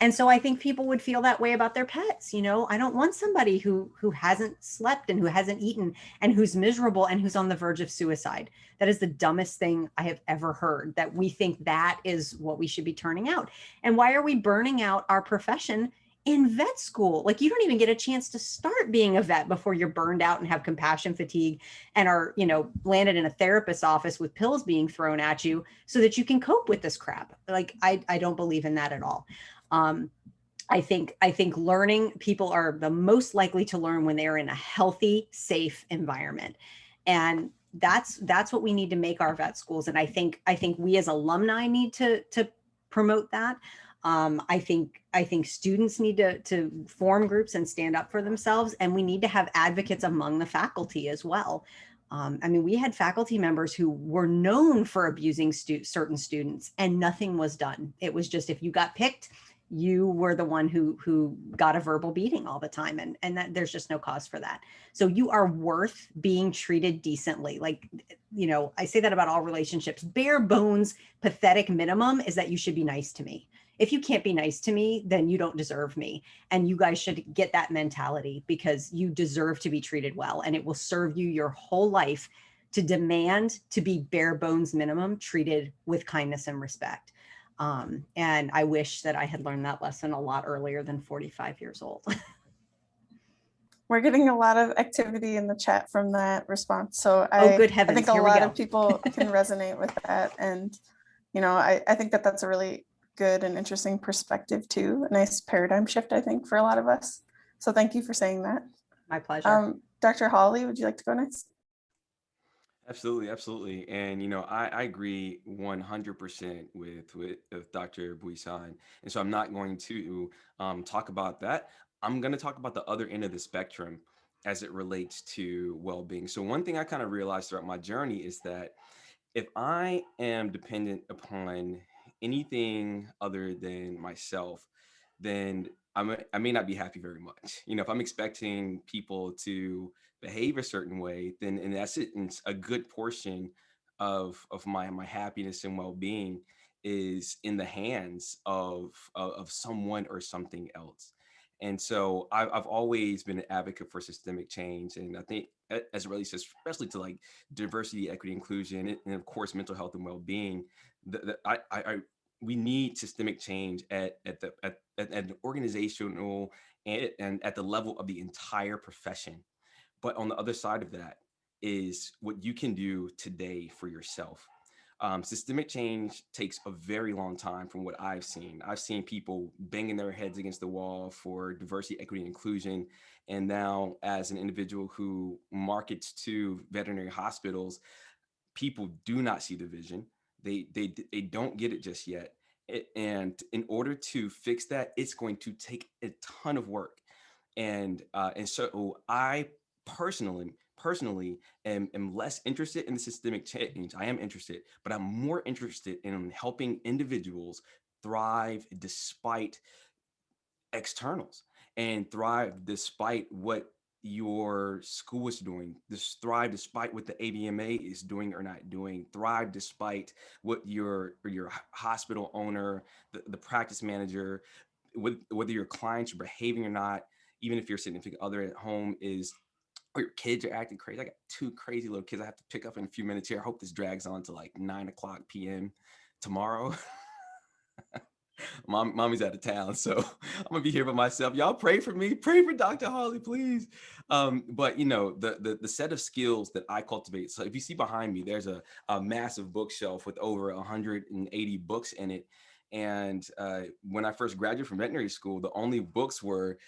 And so I think people would feel that way about their pets. You know, I don't want somebody who hasn't slept and who hasn't eaten and who's miserable and who's on the verge of suicide. That is the dumbest thing I have ever heard, that we think that is what we should be turning out. And why are we burning out our profession in vet school? Like, you don't even get a chance to start being a vet before you're burned out and have compassion fatigue and are, you know, landed in a therapist's office with pills being thrown at you so that you can cope with this crap. Like, I don't believe in that at all. I think learning, people are the most likely to learn when they're in a healthy, safe environment. And that's what we need to make our vet schools. And I think we as alumni need to promote that. I think students need to form groups and stand up for themselves, and we need to have advocates among the faculty as well. I mean, we had faculty members who were known for abusing certain students, and nothing was done. It was just, if you got picked, you were the one who got a verbal beating all the time, and that there's just no cause for that. So you are worth being treated decently. Like, you know, I say that about all relationships. Bare bones, pathetic minimum is that you should be nice to me. If you can't be nice to me, then you don't deserve me. And you guys should get that mentality, because you deserve to be treated well, and it will serve you your whole life to demand to be bare bones minimum treated with kindness and respect. And I wish that I had learned that lesson a lot earlier than 45 years old. We're getting a lot of activity in the chat from that response. So Good heavens. I think a lot of people can resonate with that. And, you know, I think that that's a really good and interesting perspective too. A nice paradigm shift, I think, for a lot of us. So thank you for saying that. My pleasure. Dr. Hawley, would you like to go next? Absolutely, absolutely. And, you know, I agree 100% with Dr. Buisson. And so I'm not going to talk about that. I'm going to talk about the other end of the spectrum as it relates to well-being. So one thing I kind of realized throughout my journey is that if I am dependent upon anything other than myself, then I may not be happy very much. You know, if I'm expecting people to behave a certain way, then in essence, a good portion of my happiness and well-being is in the hands of someone or something else. And so I've always been an advocate for systemic change. And I think as it relates especially to like diversity, equity, inclusion, and of course, mental health and well-being, we need systemic change at an organizational and at the level of the entire profession. But on the other side of that is what you can do today for yourself. Systemic change takes a very long time from what I've seen. I've seen people banging their heads against the wall for diversity, equity, and inclusion. And now as an individual who markets to veterinary hospitals, people do not see the vision. They don't get it just yet. And in order to fix that, it's going to take a ton of work. And so I personally personally am less interested in the systemic change. I am interested, but I'm more interested in helping individuals thrive despite externals and thrive despite what your school is doing, thrive despite what the AVMA is doing or not doing, thrive despite what your hospital owner, the practice manager, whether your clients are behaving or not, even if your significant other at home is, or your kids are acting crazy. I got two crazy little kids I have to pick up in a few minutes here. I hope this drags on to like 9:00 p.m. tomorrow. Mommy's out of town, so I'm gonna be here by myself. Y'all pray for me. Pray for Dr. Hawley, please. But you know, the set of skills that I cultivate. So if you see behind me, there's a massive bookshelf with over 180 books in it. And when I first graduated from veterinary school, the only books were,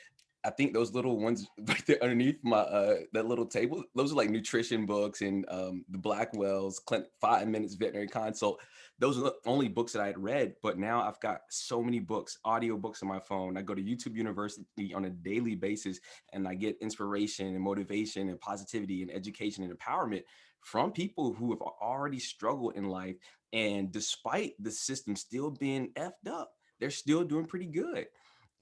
I think, those little ones right there underneath my that little table. Those are like nutrition books and the Blackwell's 5 Minutes Veterinary Consult. Those are the only books that I had read. But now I've got so many books, audio books on my phone. I go to YouTube University on a daily basis, and I get inspiration and motivation and positivity and education and empowerment from people who have already struggled in life. And despite the system still being effed up, they're still doing pretty good.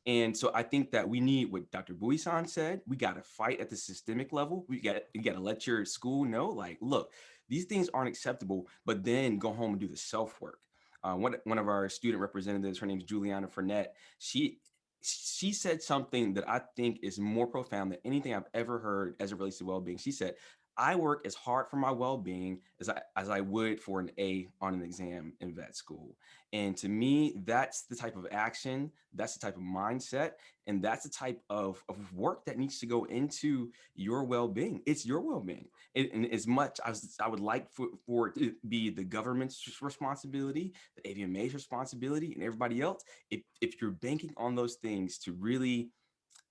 And so I think that we need what Dr. Buisson said. We got to fight at the systemic level. You got to let your school know, like, look, these things aren't acceptable, but then go home and do the self-work. One of our student representatives, her name is Juliana Fournette. She said something that I think is more profound than anything I've ever heard as it relates to well-being. She said, I work as hard for my well-being as I would for an A on an exam in vet school. And to me, that's the type of action, that's the type of mindset, and that's the type of work that needs to go into your well-being. It's your well-being. And as much as I would like for it to be the government's responsibility, the AVMA's responsibility, and everybody else, if you're banking on those things to really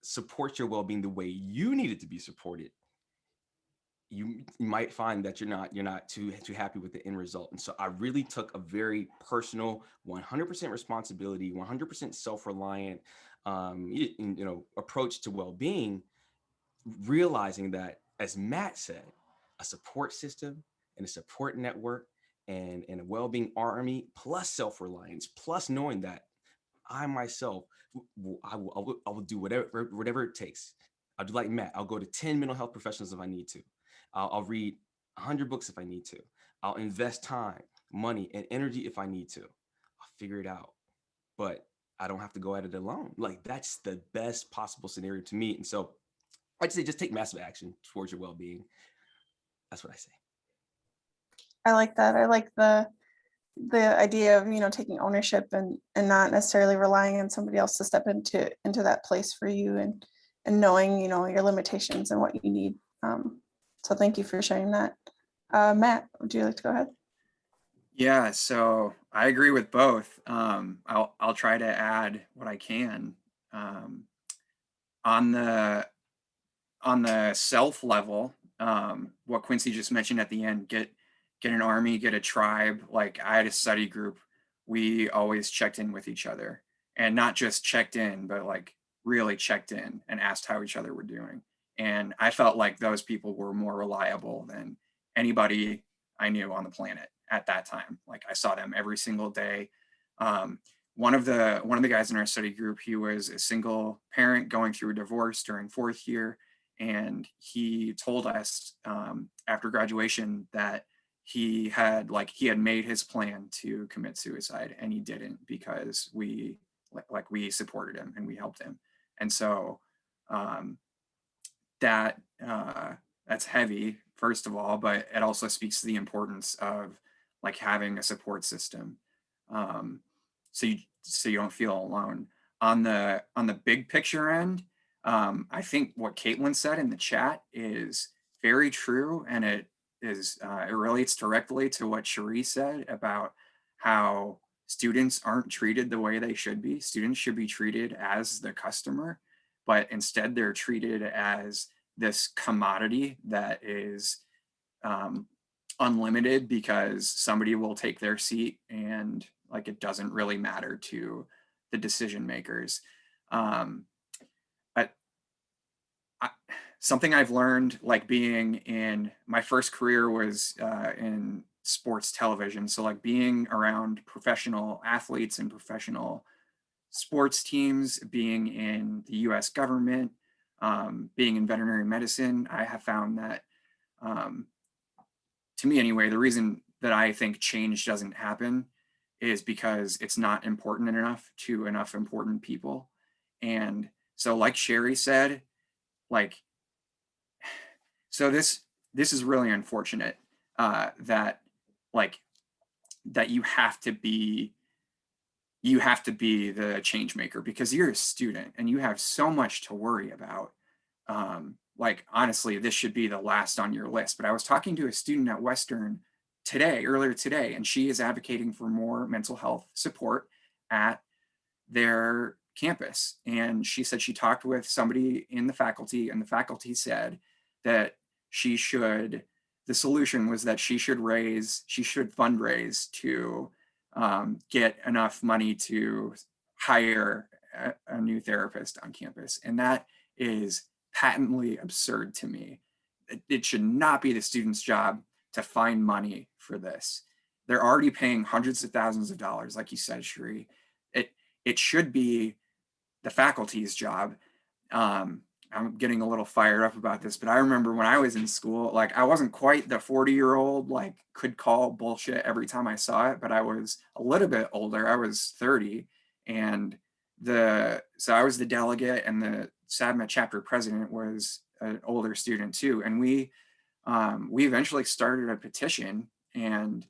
support your well-being the way you need it to be supported, you might find that you're not too happy with the end result. And so I really took a very personal 100% responsibility, 100% self-reliant approach to well-being, realizing that, as Matt said, a support system and a support network and a well-being army plus self-reliance plus knowing that I myself I will do whatever it takes. I'll do like Matt. I'll go to 10 mental health professionals if I need to. I'll read 100 books if I need to. I'll invest time, money, and energy if I need to. I'll figure it out. But I don't have to go at it alone. Like, that's the best possible scenario to me. And so I'd say just take massive action towards your well-being. That's what I say. I like that. I like the idea of, taking ownership and not necessarily relying on somebody else to step into that place for you, and knowing, your limitations and what you need. So thank you for sharing that. Matt, would you like to go ahead? Yeah, so I agree with both. I'll try to add what I can. On the self level, what Quincy just mentioned at the end, get an army, get a tribe. Like, I had a study group. We always checked in with each other, and not just checked in, but like really checked in and asked how each other were doing. And I felt like those people were more reliable than anybody I knew on the planet at that time. Like, I saw them every single day. One of the guys in our study group, he was a single parent going through a divorce during 4th year. And he told us after graduation that he had made his plan to commit suicide, and he didn't, because we supported him and we helped him. And so that's heavy, first of all, but it also speaks to the importance of like having a support system, so you don't feel alone. On the big picture end, I think what Caitlin said in the chat is very true, and it relates directly to what Cherie said about how students aren't treated the way they should be. Students should be treated as the customer, but instead they're treated as this commodity that is unlimited, because somebody will take their seat, and like, it doesn't really matter to the decision makers. something I've learned, like being in my first career was in sports television. So like being around professional athletes and professional sports teams, being in the US government, being in veterinary medicine, I have found that, to me anyway, the reason that I think change doesn't happen is because it's not important enough to enough important people. And so like Cherie said, like, so this is really unfortunate that like that you have to be the change maker because you're a student and you have so much to worry about. Like honestly, this should be the last on your list. But I was talking to a student at Western earlier today, and she is advocating for more mental health support at their campus. And she said she talked with somebody in the faculty, and the faculty said that the solution was that she should fundraise to get enough money to hire a new therapist on campus. And that is patently absurd to me. It should not be the student's job to find money for this. They're already paying hundreds of thousands of dollars, like you said, Shuri. It should be the faculty's job. I'm getting a little fired up about this, but I remember when I was in school, like I wasn't quite the 40-year-old, like could call bullshit every time I saw it, but I was a little bit older. I was 30, and so I was the delegate, and the SAVMA chapter president was an older student too. And we eventually started a petition and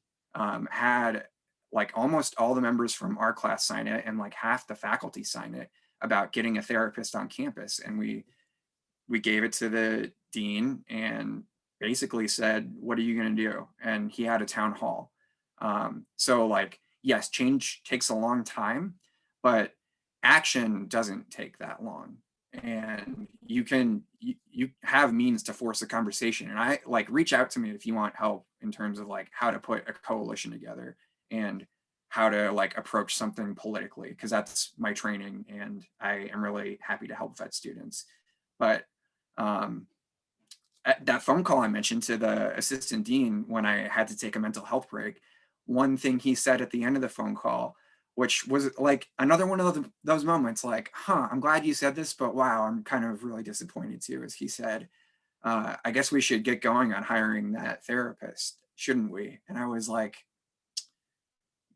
had like almost all the members from our class sign it and like half the faculty sign it about getting a therapist on campus. And we gave it to the dean and basically said, what are you going to do? And he had a town hall. So like, yes, change takes a long time, but action doesn't take that long. And you have means to force a conversation. And I like, reach out to me if you want help in terms of like how to put a coalition together and how to like approach something politically, because that's my training and I am really happy to help vet students. But that phone call I mentioned to the assistant dean when I had to take a mental health break, one thing he said at the end of the phone call, which was like another one of those moments like, I'm glad you said this, but wow, I'm kind of really disappointed too, is he said, I guess we should get going on hiring that therapist, shouldn't we? And I was like,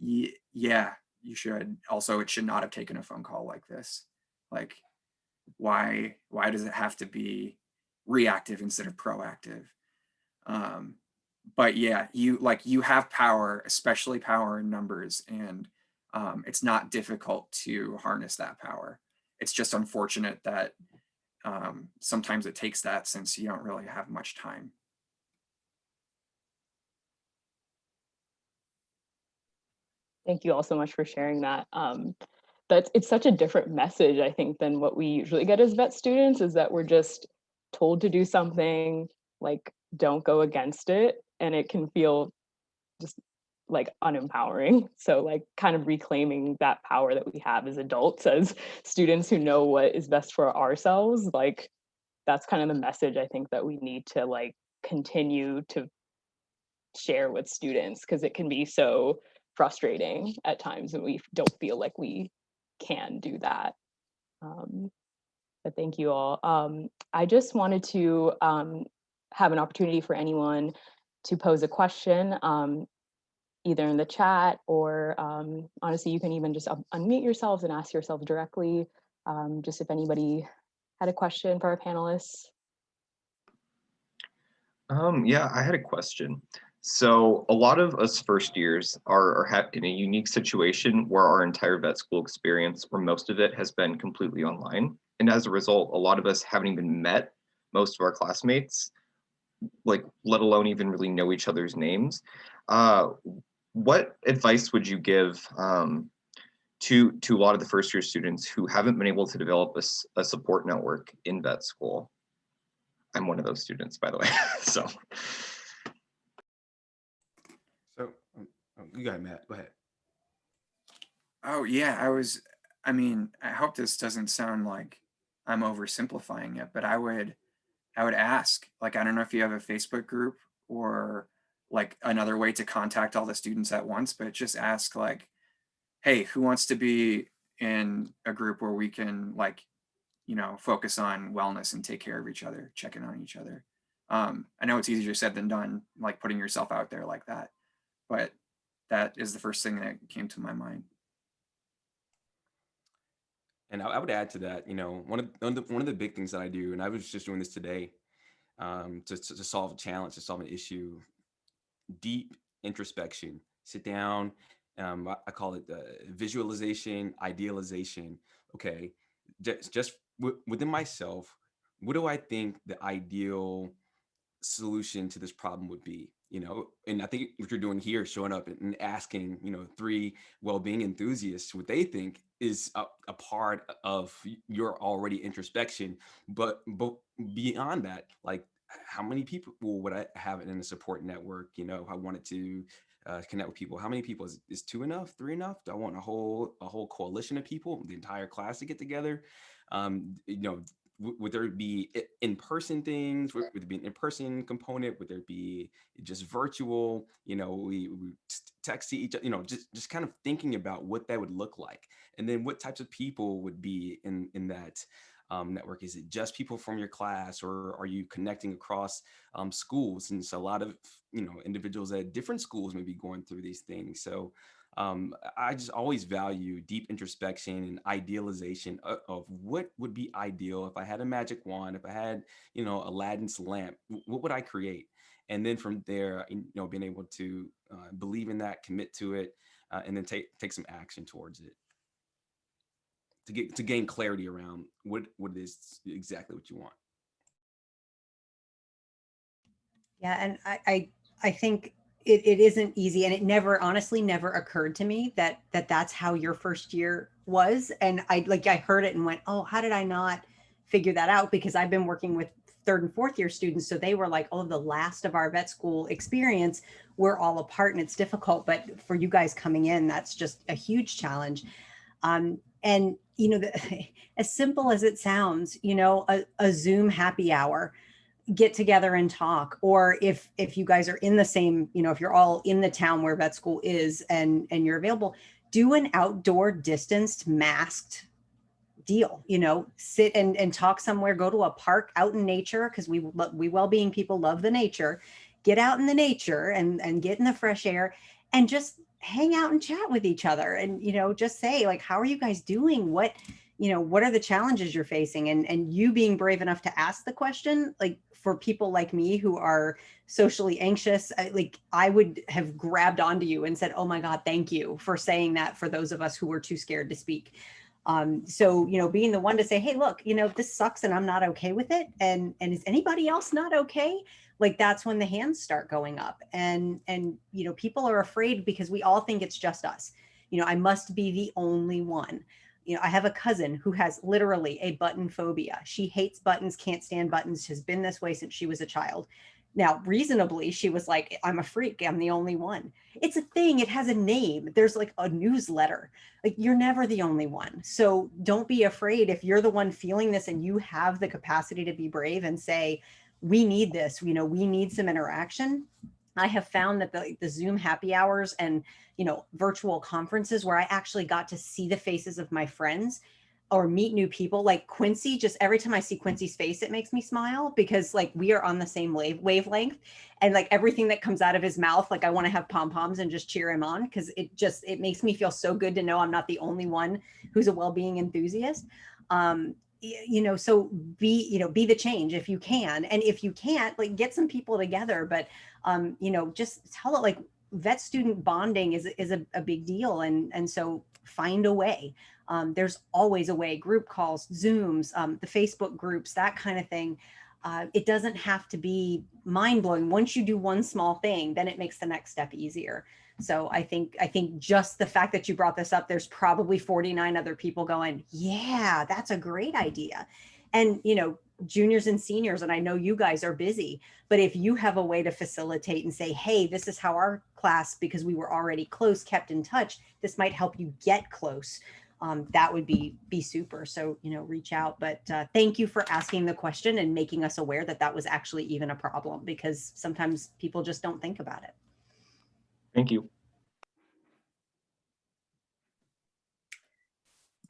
yeah, you should. Also, it should not have taken a phone call like this. Like, why does it have to be reactive instead of proactive? But yeah, you have power, especially power in numbers, and it's not difficult to harness that power. It's just unfortunate that sometimes it takes that, since you don't really have much time. Thank you all so much for sharing that. It's such a different message, I think, than what we usually get as vet students, is that we're just told to do something, like don't go against it, and it can feel just like unempowering. So like kind of reclaiming that power that we have as adults, as students who know what is best for ourselves, like that's kind of the message I think that we need to like continue to share with students, because it can be so frustrating at times when we don't feel like we can do that. But thank you all. I just wanted to have an opportunity for anyone to pose a question, either in the chat or honestly, you can even just unmute yourselves and ask yourself directly, just if anybody had a question for our panelists. Yeah, I had a question. So a lot of us first years are in a unique situation where our entire vet school experience, or most of it, has been completely online. And as a result, a lot of us haven't even met most of our classmates, like let alone even really know each other's names. What advice would you give to a lot of the first year students who haven't been able to develop a support network in vet school? I'm one of those students, by the way. So you got it, Matt. Go ahead. Oh yeah, I mean, I hope this doesn't sound like I'm oversimplifying it, but I would I would ask, like, I don't know if you have a Facebook group or like another way to contact all the students at once, but just ask like, hey, who wants to be in a group where we can like, you know, focus on wellness and take care of each other, check in on each other. I know it's easier said than done, like putting yourself out there like that, but that is the first thing that came to my mind. And I would add to that, you know, one of the big things that I do, and I was just doing this today, to solve a challenge, to solve an issue, deep introspection. Sit down. I call it visualization, idealization. Okay, just within myself, what do I think the ideal solution to this problem would be? You know, and I think what you're doing here, showing up and asking, you know, three well-being enthusiasts what they think is a part of your already introspection. But beyond that, like, how many people would I have in a support network? You know, if I wanted to connect with people, how many people is two enough, three enough? Do I want a whole coalition of people, the entire class to get together? You know, would there be in-person things? Would there be an in-person component? Would there be just virtual? You know, we text each other, you know, just kind of thinking about what that would look like. And then what types of people would be in that network? Is it just people from your class, or are you connecting across schools? And so a lot of, you know, individuals at different schools may be going through these things. So I just always value deep introspection and idealization of what would be ideal if I had a magic wand, if I had, you know, Aladdin's lamp, what would I create? And then from there, you know, being able to believe in that, commit to it, and then take some action towards it to gain clarity around what it is exactly what you want. Yeah, and I think it isn't easy, and it never, honestly, never occurred to me that that's how your first year was. And I heard it and went, oh, how did I not figure that out? Because I've been working with third and fourth year students, so they were like, oh, the last of our vet school experience, we're all apart and it's difficult. But for you guys coming in, that's just a huge challenge. And you know, as simple as it sounds, you know, a Zoom happy hour, get together and talk. Or if you guys are in the same, you know, if you're all in the town where vet school is and you're available, do an outdoor distanced masked deal, you know, sit and talk somewhere, go to a park out in nature, because we well-being people love the nature. Get out in the nature and get in the fresh air and just hang out and chat with each other. And, you know, just say like, how are you guys doing? What, you know, what are the challenges you're facing? And you being brave enough to ask the question, like for people like me who are socially anxious, I would have grabbed onto you and said, oh my God, thank you for saying that, for those of us who were too scared to speak. So, you know, being the one to say, hey, look, you know, this sucks and I'm not okay with it. And is anybody else not okay? Like, that's when the hands start going up. And, you know, people are afraid because we all think it's just us. You know, I must be the only one. You know, I have a cousin who has literally a button phobia. She hates buttons, can't stand buttons, has been this way since she was a child. Now, reasonably, she was like, I'm a freak. I'm the only one. It's a thing. It has a name. There's like a newsletter. Like, you're never the only one. So don't be afraid if you're the one feeling this and you have the capacity to be brave and say, we need this, you know, we need some interaction. I have found that the Zoom happy hours and, you know, virtual conferences where I actually got to see the faces of my friends or meet new people, like Quincy, just every time I see Quincy's face, it makes me smile, because like we are on the same wavelength, and like everything that comes out of his mouth, like I want to have pom-poms and just cheer him on, because it makes me feel so good to know I'm not the only one who's a well-being enthusiast. You know, so be the change if you can. And if you can't, like, get some people together, but you know, just tell it, like, vet student bonding is a big deal. And so find a way. There's always a way. Group calls, Zooms, the Facebook groups, that kind of thing. It doesn't have to be mind-blowing. Once you do one small thing, then it makes the next step easier. So I think just the fact that you brought this up, there's probably 49 other people going, yeah, that's a great idea. And, you know, juniors and seniors, and I know you guys are busy, but if you have a way to facilitate and say, hey, this is how our class, because we were already close, kept in touch, this might help you get close. that would be super. So, reach out. But thank you for asking the question and making us aware that that was actually even a problem, because sometimes people just don't think about it. Thank you.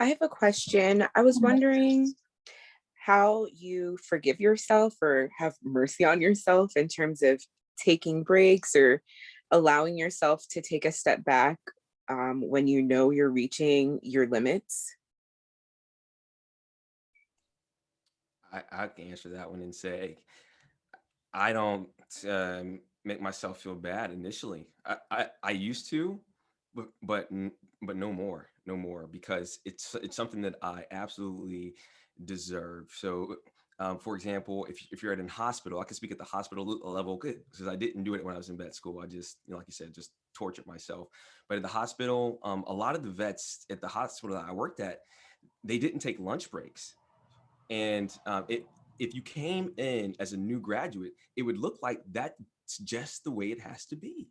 I have a question. I was wondering how you forgive yourself or have mercy on yourself in terms of taking breaks or allowing yourself to take a step back when you know you're reaching your limits. I can answer that one and say, I don't make myself feel bad initially. I used to, but no more, because it's something that I absolutely deserve. So, for example, if you're at a hospital, I can speak at the hospital level, good, because I didn't do it when I was in vet school. I just, like you said, just tortured myself. But at the hospital, a lot of the vets at the hospital that I worked at, they didn't take lunch breaks. And if you came in as a new graduate, it would look like that's just the way it has to be.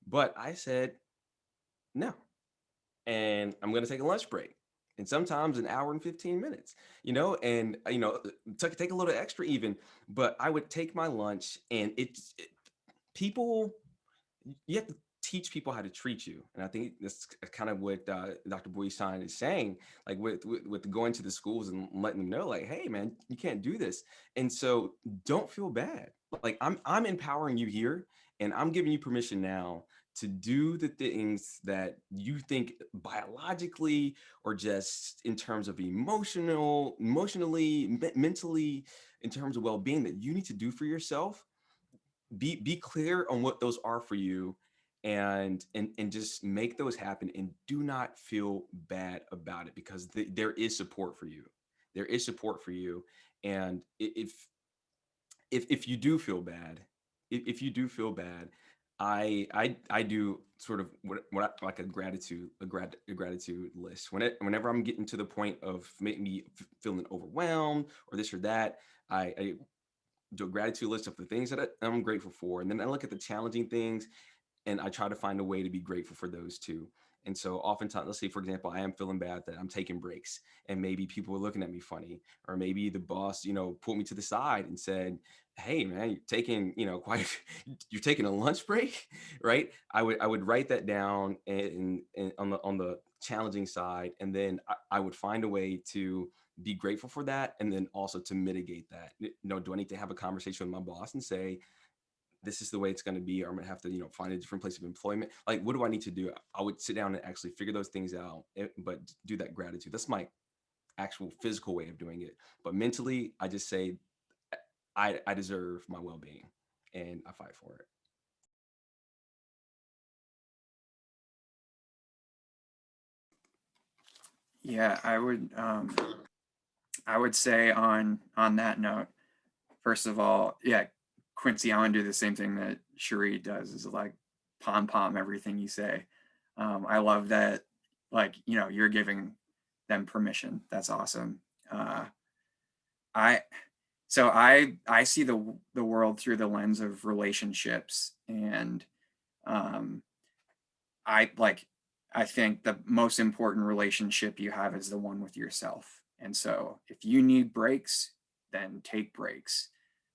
But I said, no, and I'm going to take a lunch break. And sometimes an hour and 15 minutes, and, take a little extra even, but I would take my lunch, and people, you have to teach people how to treat you. And I think that's kind of what Dr. Buisson is saying, like with going to the schools and letting them know, like, hey man, you can't do this. And so don't feel bad. Like I'm empowering you here, and I'm giving you permission now to do the things that you think biologically or just in terms of emotionally, mentally, in terms of well-being that you need to do for yourself. Be clear on what those are for you, and just make those happen, and do not feel bad about it, because there is support for you. There is support for you. And if you do feel bad, I do sort of what like a gratitude list. Whenever I'm getting to the point of maybe feeling overwhelmed or this or that, I do a gratitude list of the things that I'm grateful for. And then I look at the challenging things, and I try to find a way to be grateful for those too. And so oftentimes, let's say, for example, I am feeling bad that I'm taking breaks, and maybe people are looking at me funny, or maybe the boss, pulled me to the side and said, hey man, you're taking, you're taking a lunch break, right? I would write that down and on the challenging side. And then I would find a way to be grateful for that, and then also to mitigate that. Do I need to have a conversation with my boss and say, this is the way it's going to be, or I'm going to have to, find a different place of employment? Like, what do I need to do? I would sit down and actually figure those things out, but do that gratitude. That's my actual physical way of doing it. But mentally, I just say, I deserve my well-being, and I fight for it. Yeah, I would say on that note, first of all, yeah, Quincy, I want to do the same thing that Cherie does, is like pom everything you say. I love that, like, you're giving them permission. That's awesome. I see the world through the lens of relationships, and I think the most important relationship you have is the one with yourself. And so if you need breaks, then take breaks.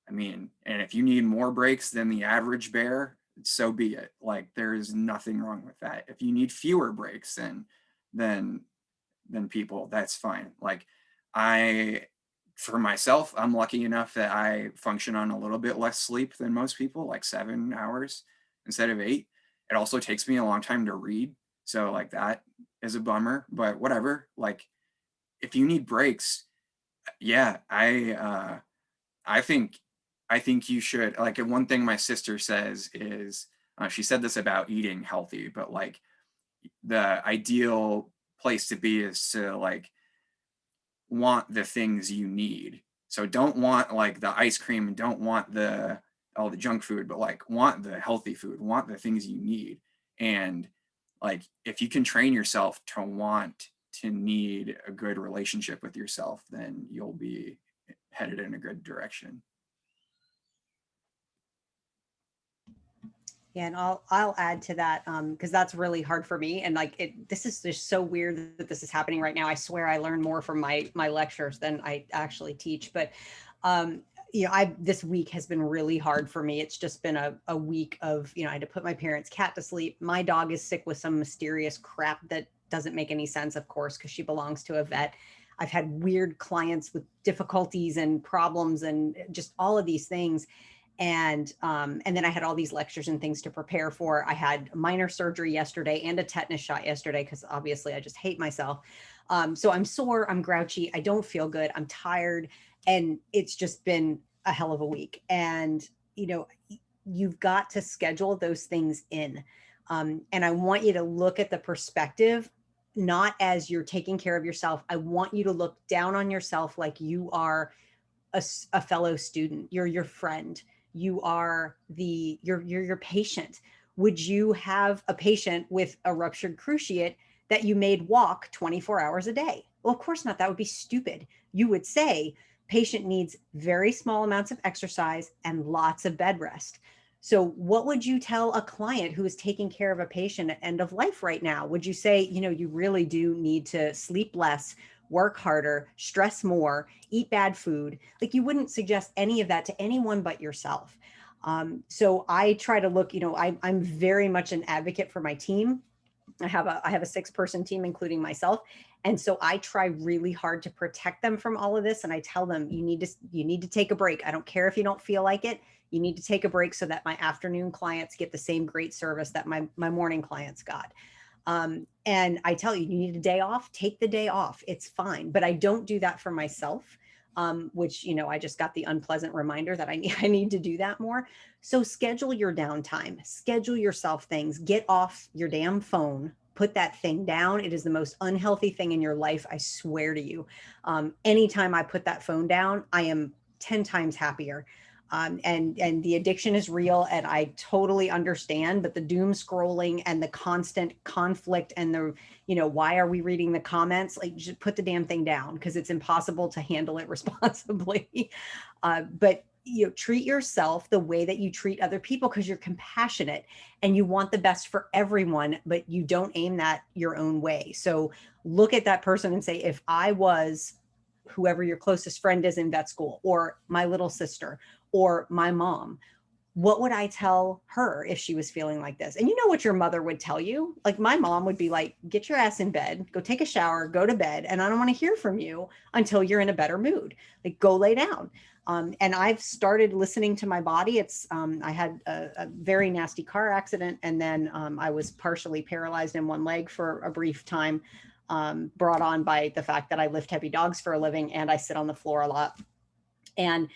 I mean, and if you need more breaks than the average bear, so be it. Like, there's nothing wrong with that. If you need fewer breaks than people, that's fine. Like, for myself, I'm lucky enough that I function on a little bit less sleep than most people, like 7 hours instead of 8. It also takes me a long time to read. So like, that is a bummer, but whatever. Like, if you need breaks, yeah, I think you should. Like, one thing my sister says is, she said this about eating healthy, but like, the ideal place to be is to like want the things you need. So don't want like the ice cream, don't want all the junk food, but like want the healthy food, want the things you need. And like, if you can train yourself to want to need a good relationship with yourself, then you'll be headed in a good direction. Yeah, and I'll add to that because that's really hard for me. And like this is just so weird that this is happening right now. I swear I learn more from my lectures than I actually teach. But you know, this week has been really hard for me. It's just been a week of, you know, I had to put my parents' cat to sleep. My dog is sick with some mysterious crap that doesn't make any sense, of course, because she belongs to a vet. I've had weird clients with difficulties and problems and just all of these things. And then I had all these lectures and things to prepare for. I had minor surgery yesterday and a tetanus shot yesterday because obviously I just hate myself. So I'm sore, I'm grouchy, I don't feel good, I'm tired, and it's just been a hell of a week. And you know, you've got to schedule those things in. And I want you to look at the perspective, not as you're taking care of yourself. I want you to look down on yourself like you are a fellow student. You're your friend. You are you're your patient. Would you have a patient with a ruptured cruciate that you made walk 24 hours a day? Well, of course not. That would be stupid. You would say patient needs very small amounts of exercise and lots of bed rest. So what would you tell a client who is taking care of a patient at end of life right now? Would you say, you know, you really do need to sleep less, work harder, stress more, eat bad food? Like, you wouldn't suggest any of that to anyone but yourself. So I try to look, you know, I'm very much an advocate for my team. I have a 6-person team, including myself. And so I try really hard to protect them from all of this. And I tell them, you need to take a break. I don't care if you don't feel like it. You need to take a break so that my afternoon clients get the same great service that my morning clients got. And I tell you, you need a day off, take the day off. It's fine. But I don't do that for myself, which, you know, I just got the unpleasant reminder that I need to do that more. So schedule your downtime, schedule yourself things, get off your damn phone, put that thing down. It is the most unhealthy thing in your life. I swear to you. Anytime I put that phone down, I am 10 times happier. And the addiction is real, and I totally understand, but the doom scrolling and the constant conflict and the, you know, why are we reading the comments? Like, just put the damn thing down, because it's impossible to handle it responsibly. But you know, treat yourself the way that you treat other people, because you're compassionate and you want the best for everyone, but you don't aim that your own way. So look at that person and say, if I was whoever your closest friend is in vet school, or my little sister, or my mom, what would I tell her if she was feeling like this? And you know what your mother would tell you? Like, my mom would be like, get your ass in bed, go take a shower, go to bed. And I don't want to hear from you until you're in a better mood. Like, go lay down. And I've started listening to my body. It's, I had a very nasty car accident. And then I was partially paralyzed in one leg for a brief time, brought on by the fact that I lift heavy dogs for a living and I sit on the floor a lot. And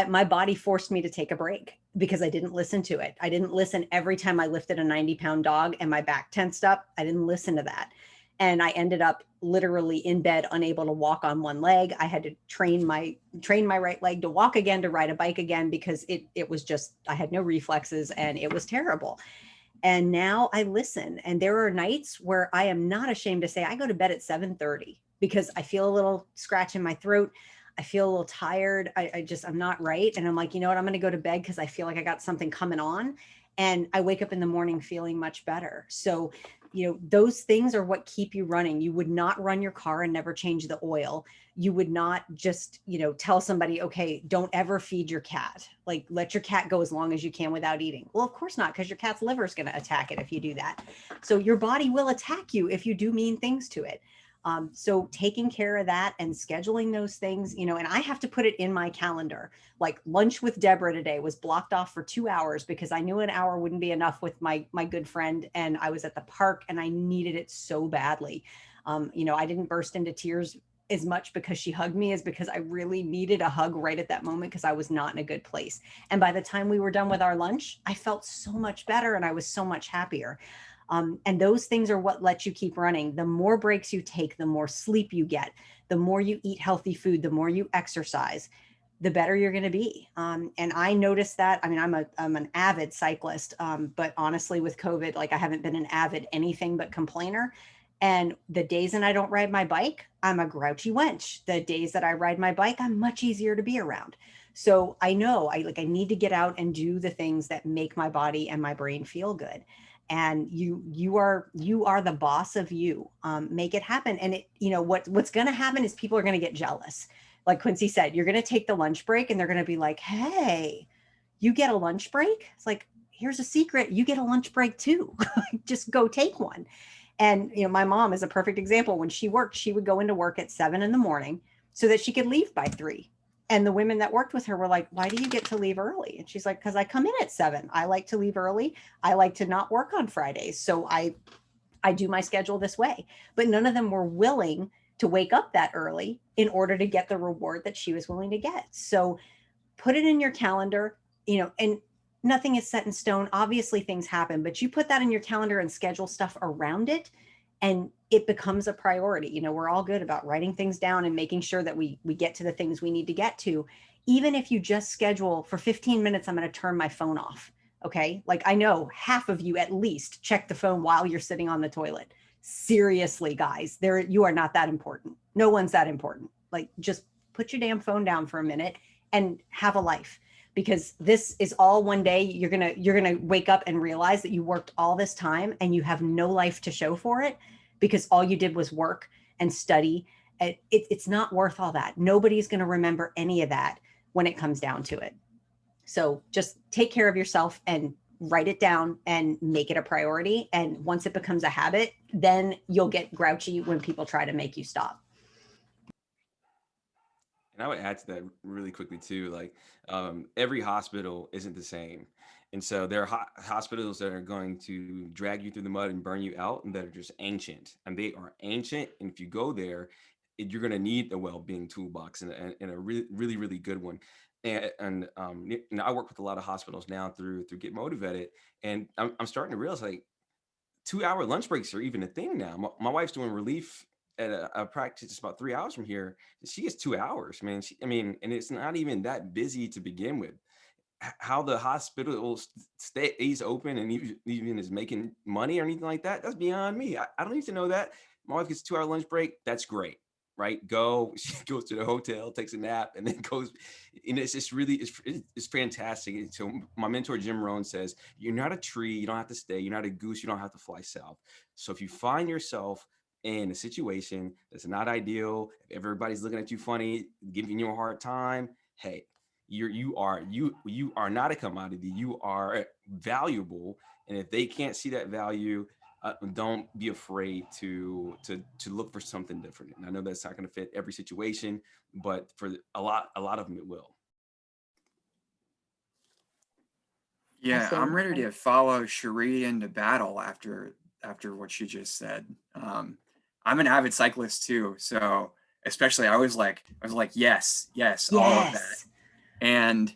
my body forced me to take a break because I didn't listen to it. I didn't listen every time I lifted a 90-pound dog and my back tensed up. I didn't listen to that. And I ended up literally in bed, unable to walk on one leg. I had to train my right leg to walk again, to ride a bike again, because it was just, I had no reflexes and it was terrible. And now I listen. And there are nights where I am not ashamed to say I go to bed at 7:30 because I feel a little scratch in my throat. I feel a little tired. I'm not right. And I'm like, you know what? I'm going to go to bed because I feel like I got something coming on. And I wake up in the morning feeling much better. So, you know, those things are what keep you running. You would not run your car and never change the oil. You would not just, you know, tell somebody, okay, don't ever feed your cat. Like, let your cat go as long as you can without eating. Well, of course not, because your cat's liver is going to attack it if you do that. So your body will attack you if you do mean things to it. So taking care of that and scheduling those things, you know, and I have to put it in my calendar. Like, lunch with Deborah today was blocked off for 2 hours because I knew an hour wouldn't be enough with my good friend. And I was at the park and I needed it so badly. You know, I didn't burst into tears as much because she hugged me as because I really needed a hug right at that moment because I was not in a good place. And by the time we were done with our lunch, I felt so much better and I was so much happier. And those things are what let you keep running. The more breaks you take, the more sleep you get, the more you eat healthy food, the more you exercise, the better you're going to be. And I noticed that. I mean, I'm an avid cyclist, but honestly, with COVID, like, I haven't been an avid anything but complainer. And the days that I don't ride my bike, I'm a grouchy wench. The days that I ride my bike, I'm much easier to be around. So I know I need to get out and do the things that make my body and my brain feel good. And you are the boss of you. Make it happen. And what's going to happen is people are going to get jealous. Like Quincy said, you're going to take the lunch break and they're going to be like, hey, you get a lunch break? It's like, here's a secret. You get a lunch break too. Just go take one. And, my mom is a perfect example. When she worked, she would go into work at 7 a.m. so that she could leave by 3. And the women that worked with her were like, why do you get to leave early? And she's like, because I come in at 7. I like to leave early. I like to not work on Fridays. So I do my schedule this way. But none of them were willing to wake up that early in order to get the reward that she was willing to get. So put it in your calendar, and nothing is set in stone. Obviously things happen, but you put that in your calendar and schedule stuff around it, and it becomes a priority. We're all good about writing things down and making sure that we get to the things we need to get to. Even if you just schedule for 15 minutes, I'm going to turn my phone off. Okay. Like, I know half of you at least check the phone while you're sitting on the toilet. Seriously, guys, you are not that important. No one's that important. Like, just put your damn phone down for a minute and have a life. Because this is all one day. You're gonna wake up and realize that you worked all this time and you have no life to show for it, because all you did was work and study. It's not worth all that. Nobody's gonna remember any of that when it comes down to it. So just take care of yourself and write it down and make it a priority. And once it becomes a habit, then you'll get grouchy when people try to make you stop. And I would add to that really quickly too, like every hospital isn't the same. And so there are hospitals that are going to drag you through the mud and burn you out, and that are just ancient. And they are ancient. And if you go there, you're going to need a well-being toolbox, and a really, really, really good one. And I work with a lot of hospitals now through Get Motivated. And I'm starting to realize, like, 2-hour lunch breaks are even a thing now. My wife's doing relief at a practice just about 3 hours from here. She gets 2 hours, man. And it's not even that busy to begin with. How the hospital stays open and even is making money or anything like that, that's beyond me. I don't need to know that. My wife gets a 2-hour lunch break. That's great, right? She goes to the hotel, takes a nap, and then goes. And it's just really, it's fantastic. So my mentor, Jim Rohn, says, you're not a tree. You don't have to stay. You're not a goose. You don't have to fly south. So if you find yourself in a situation that's not ideal, if everybody's looking at you funny, giving you a hard time, hey, you are not a commodity. You are valuable. And if they can't see that value, don't be afraid to look for something different. And I know that's not going to fit every situation, but for a lot of them, it will. Yeah, Awesome. I'm ready to follow Cherie into battle after what she just said. I'm an avid cyclist too, so especially I was like, yes, all of that. And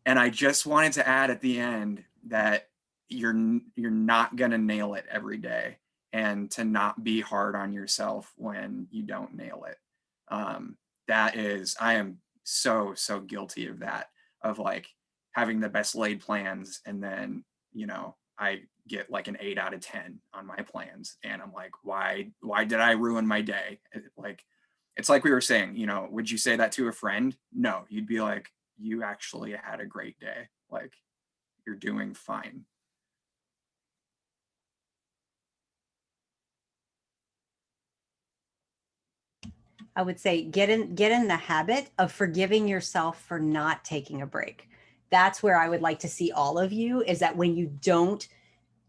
I just wanted to add at the end that you're not gonna nail it every day, and to not be hard on yourself when you don't nail it. I am so guilty of that, of like having the best laid plans, and then I get like an 8 out of 10 on my plans, and I'm like, why did I ruin my day? Like, it's like we were saying, would you say that to a friend? No, you'd be like, you actually had a great day. Like, you're doing fine. I would say get in the habit of forgiving yourself for not taking a break. That's where I would like to see all of you, is that when you don't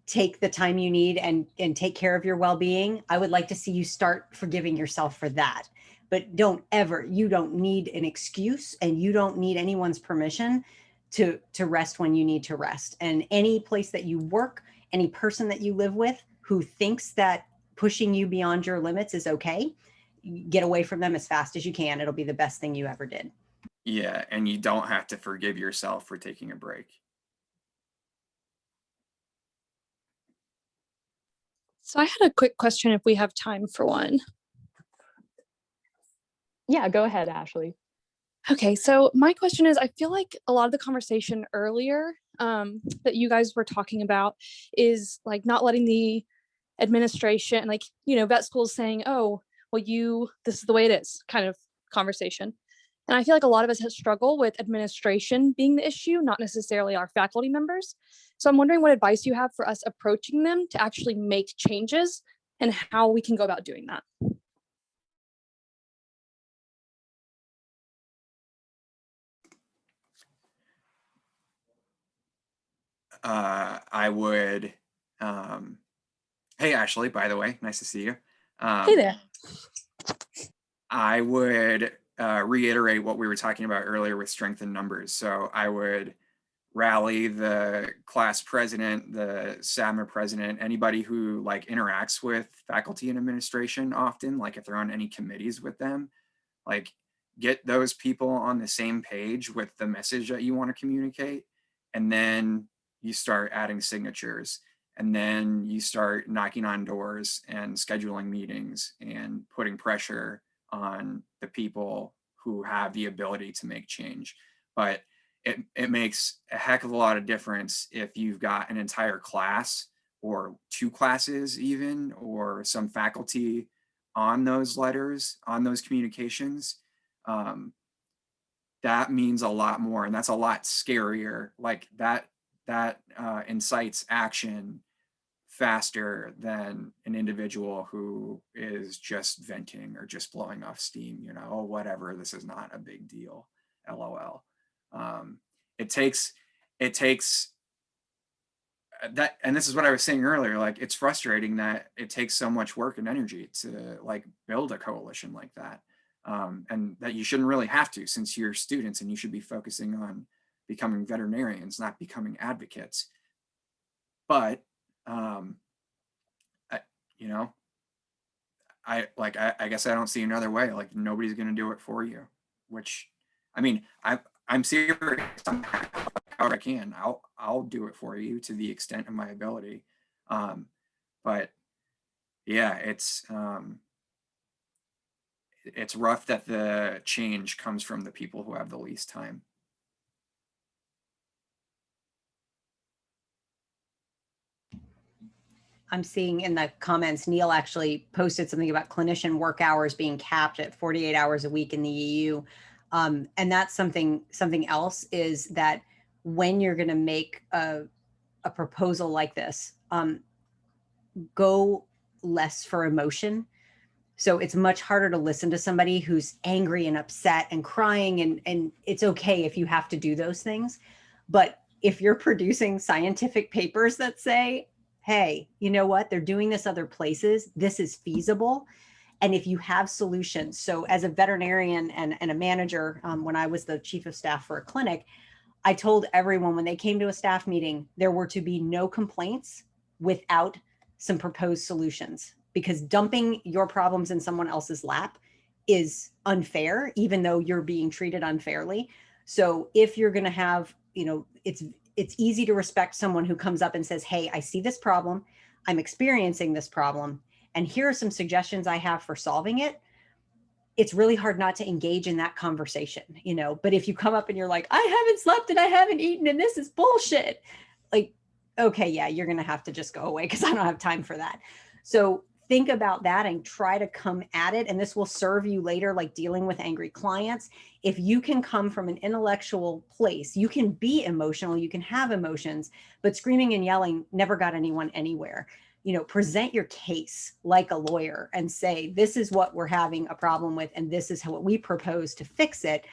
take the time you need and take care of your well-being, I would like to see you start forgiving yourself for that. But you don't need an excuse, and you don't need anyone's permission to rest when you need to rest. And any place that you work, any person that you live with who thinks that pushing you beyond your limits is okay, get away from them as fast as you can. It'll be the best thing you ever did. Yeah, and you don't have to forgive yourself for taking a break. So I had a quick question if we have time for one. Yeah, go ahead, Ashley. Okay, so my question is, I feel like a lot of the conversation earlier that you guys were talking about is like not letting the administration, like, vet schools saying, oh, well, this is the way it is kind of conversation. And I feel like a lot of us have struggled with administration being the issue, not necessarily our faculty members. So I'm wondering what advice you have for us approaching them to actually make changes and how we can go about doing that. I would, hey, Ashley, by the way, nice to see you. Hey there. I would reiterate what we were talking about earlier with strength in numbers. So I would rally the class president, the SAVMA president, anybody who like interacts with faculty and administration often, like if they're on any committees with them, like get those people on the same page with the message that you want to communicate. And then you start adding signatures, and then you start knocking on doors and scheduling meetings and putting pressure on the people who have the ability to make change. But it makes a heck of a lot of difference if you've got an entire class or 2 classes even, or some faculty on those letters, on those communications. That means a lot more, and that's a lot scarier. Like that incites action faster than an individual who is just venting or just blowing off steam, oh, whatever, this is not a big deal, LOL. It takes that, and this is what I was saying earlier, like it's frustrating that it takes so much work and energy to like build a coalition like that. And that you shouldn't really have to, since you're students and you should be focusing on becoming veterinarians, not becoming advocates. But I guess I don't see another way. Like nobody's going to do it for you, which, I mean, I'm serious. However I can, I'll do it for you to the extent of my ability. But yeah, it's rough that the change comes from the people who have the least time. I'm seeing in the comments, Neil actually posted something about clinician work hours being capped at 48 hours a week in the EU. And that's something else, is that when you're going to make a proposal like this, go less for emotion. So it's much harder to listen to somebody who's angry and upset and crying, and it's okay if you have to do those things. But if you're producing scientific papers that say, hey, you know what, they're doing this other places, this is feasible. And if you have solutions, so as a veterinarian and a manager, when I was the chief of staff for a clinic, I told everyone when they came to a staff meeting, there were to be no complaints without some proposed solutions, because dumping your problems in someone else's lap is unfair, even though you're being treated unfairly. So if you're going to have, it's easy to respect someone who comes up and says, hey, I see this problem, I'm experiencing this problem, and here are some suggestions I have for solving it. It's really hard not to engage in that conversation, but if you come up and you're like, I haven't slept and I haven't eaten and this is bullshit, like, okay, yeah, you're going to have to just go away because I don't have time for that. So think about that and try to come at it. And this will serve you later, like dealing with angry clients. If you can come from an intellectual place, you can be emotional, you can have emotions, but screaming and yelling never got anyone anywhere. Present your case like a lawyer and say, this is what we're having a problem with, and this is what we propose to fix it.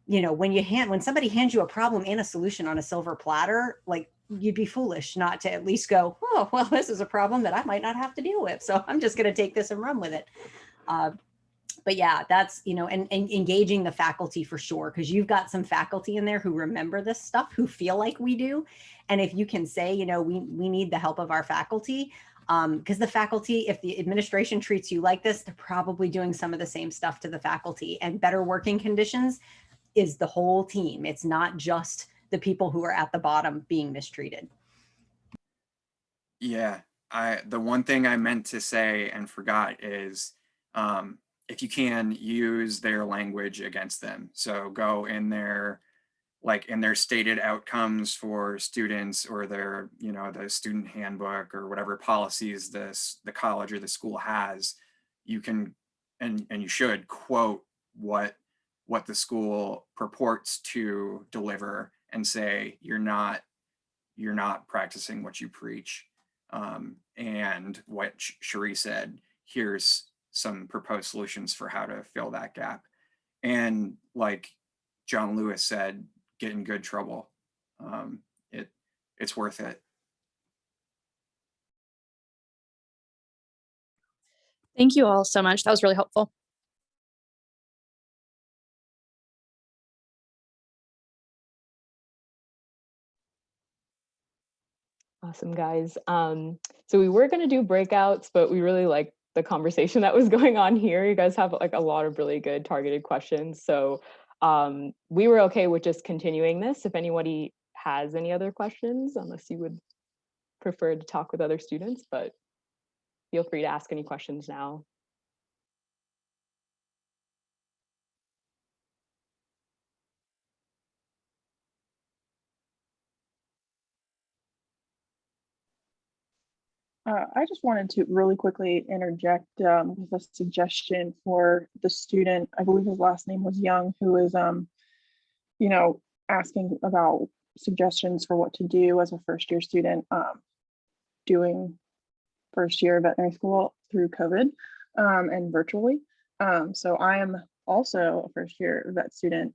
When somebody hands you a problem and a solution on a silver platter, like, you'd be foolish not to at least go, oh, well, this is a problem that I might not have to deal with, so I'm just going to take this and run with it. But yeah, that's, and engaging the faculty for sure, because you've got some faculty in there who remember this stuff, who feel like we do. And if you can say, we need the help of our faculty, because the faculty, if the administration treats you like this, they're probably doing some of the same stuff to the faculty. And better working conditions is the whole team. It's not just the people who are at the bottom being mistreated. Yeah, the one thing I meant to say and forgot is, if you can, use their language against them. So go in their like in their stated outcomes for students, or their, the student handbook or whatever policies the college or the school has, you can, and you should quote what the school purports to deliver and say, you're not practicing what you preach. And what Cherie said, here's some proposed solutions for how to fill that gap. And like John Lewis said, get in good trouble. It's worth it. Thank you all so much. That was really helpful. Awesome, guys. So we were going to do breakouts, but we really liked the conversation that was going on here. You guys have like a lot of really good targeted questions. So we were okay with just continuing this. If anybody has any other questions, unless you would prefer to talk with other students, but feel free to ask any questions now. I just wanted to really quickly interject with a suggestion for the student. I believe his last name was Young, who is, asking about suggestions for what to do as a first-year student doing first year of veterinary school through COVID and virtually. So I am also a first-year vet student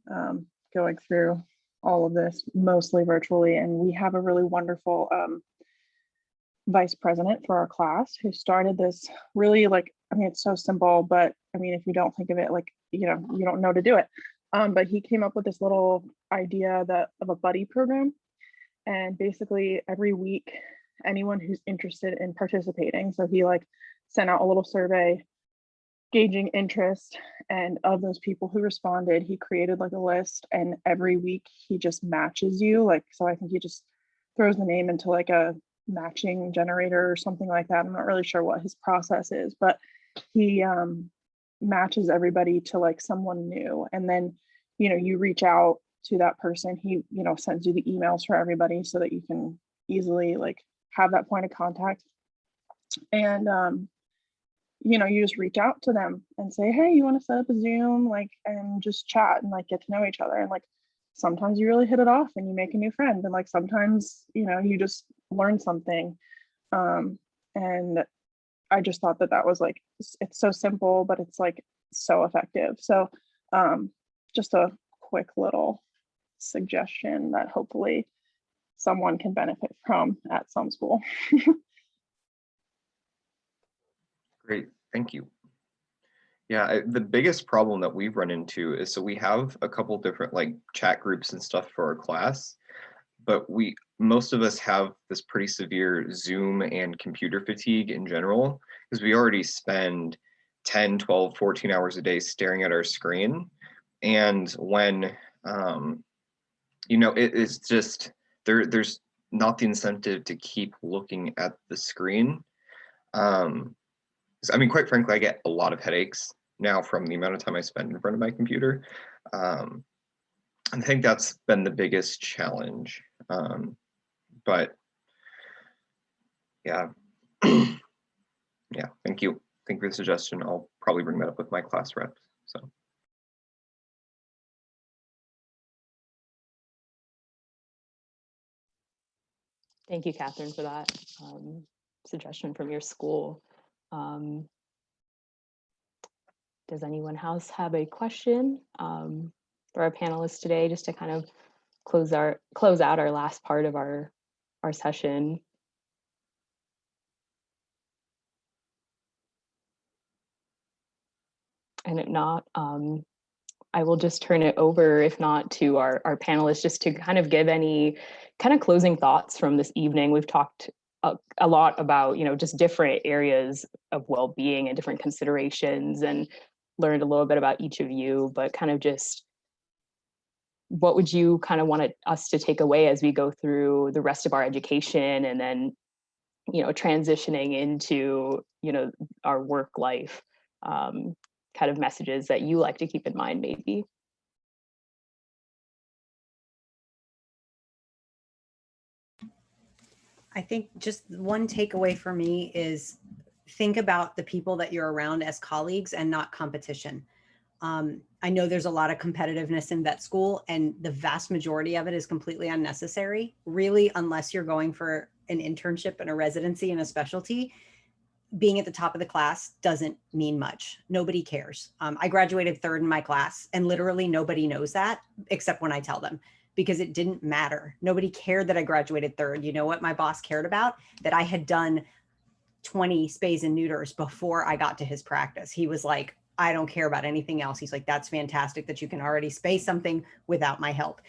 going through all of this mostly virtually, and we have a really wonderful vice president for our class who started this really, like, I mean, it's so simple, but I mean, if you don't think of it like, you don't know to do it. But he came up with this little idea of a buddy program. And basically every week, anyone who's interested in participating, so he like sent out a little survey gauging interest, and of those people who responded, he created like a list, and every week he just matches you. Like, so I think he just throws the name into like a matching generator or something like that. I'm not really sure what his process is, but he matches everybody to like someone new, and then you reach out to that person. He sends you the emails for everybody so that you can easily like have that point of contact. And you just reach out to them and say, hey, you want to set up a Zoom, like, and just chat and like get to know each other. And like sometimes you really hit it off and you make a new friend, and like sometimes you just learn something. And I just thought that was like, it's so simple, but it's like so effective. So just a quick little suggestion that hopefully someone can benefit from at some school. Great, thank you. Yeah, the biggest problem that we've run into is, so we have a couple different like chat groups and stuff for our class, but most of us have this pretty severe Zoom and computer fatigue in general, because we already spend 10, 12, 14 hours a day staring at our screen. And when, it is just, there's not the incentive to keep looking at the screen. I mean, quite frankly, I get a lot of headaches now from the amount of time I spend in front of my computer. I think that's been the biggest challenge. But yeah, yeah, thank you. Thank you for the suggestion. I'll probably bring that up with my class reps. So. Thank you, Catherine, for that suggestion from your school. Does anyone else have a question for our panelists today, just to kind of close out our last part of our session? And if not, I will just turn it over, if not to our panelists, just to kind of give any kind of closing thoughts from this evening. We've talked a lot about, just different areas of well-being and different considerations, and learned a little bit about each of you, but kind of just what would you kind of want us to take away as we go through the rest of our education, and then, transitioning into, our work life, kind of messages that you like to keep in mind, maybe? I think just one takeaway for me is think about the people that you're around as colleagues and not competition. I know there's a lot of competitiveness in vet school, and the vast majority of it is completely unnecessary, really, unless you're going for an internship and a residency in a specialty. Being at the top of the class doesn't mean much. Nobody cares. I graduated third in my class, and literally nobody knows that except when I tell them, because it didn't matter. Nobody cared that I graduated third. You know what my boss cared about? That I had done 20 spays and neuters before I got to his practice. He was like, I don't care about anything else. He's like, that's fantastic that you can already spay something without my help.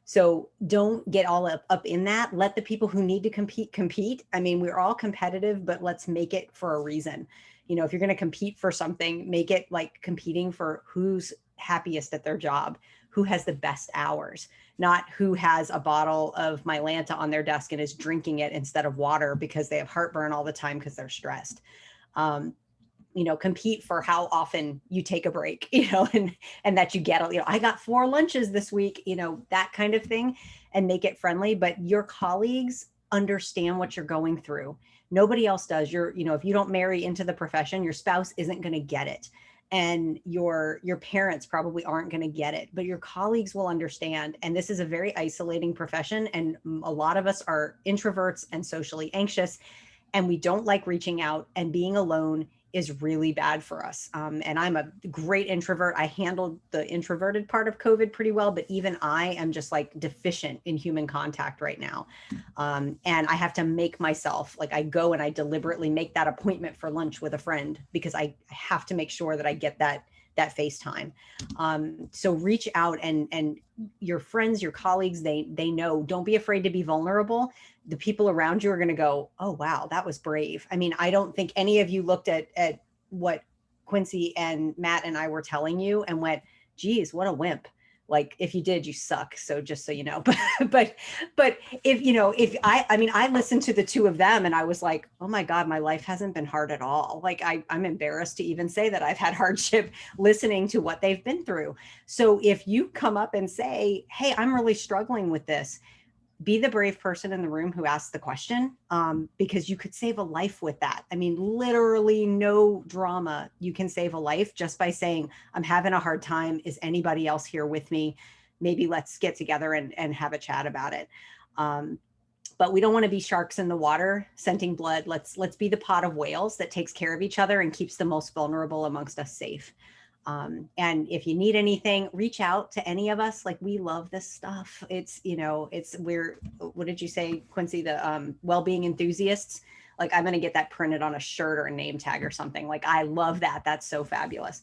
So don't get all up in that. Let the people who need to compete. I mean, we're all competitive, but let's make it for a reason. You know, if you're going to compete for something, make it like competing for who's happiest at their job, who has the best hours, not who has a bottle of Mylanta on their desk and is drinking it instead of water because they have heartburn all the time because they're stressed. You know, compete for how often you take a break, you know, and that you get, you know, I got 4 lunches this week, you know, that kind of thing, and make it friendly. But your colleagues understand what you're going through. Nobody else does. You know, if you don't marry into the profession, your spouse isn't going to get it. And your parents probably aren't going to get it, but your colleagues will understand. And this is a very isolating profession. And a lot of us are introverts and socially anxious, and we don't like reaching out, and being alone is really bad for us. And I'm a great introvert. I handled the introverted part of COVID pretty well, but even I am just like deficient in human contact right now. And I have to make myself, like I go and I deliberately make that appointment for lunch with a friend because I have to make sure that I get that FaceTime. So reach out, and your friends, your colleagues, they know, don't be afraid to be vulnerable. The people around you are going to go, oh, wow, that was brave. I mean, I don't think any of you looked at what Quincy and Matt and I were telling you and went, geez, what a wimp. Like if you did, you suck. So just so you know, but if, you know, if I mean, I listened to the two of them and I was like, oh my God, my life hasn't been hard at all. Like I'm embarrassed to even say that I've had hardship listening to what they've been through. So if you come up and say, hey, I'm really struggling with this, be the brave person in the room who asks the question, because you could save a life with that. I mean, literally no drama. You can save a life just by saying, I'm having a hard time. Is anybody else here with me? Maybe let's get together and have a chat about it. But we don't want to be sharks in the water, scenting blood. Let's be the pod of whales that takes care of each other and keeps the most vulnerable amongst us safe. And if you need anything, reach out to any of us. Like, we love this stuff. It's, you know, what did you say, Quincy, the well-being enthusiasts? Like, I'm going to get that printed on a shirt or a name tag or something. Like, I love that. That's so fabulous.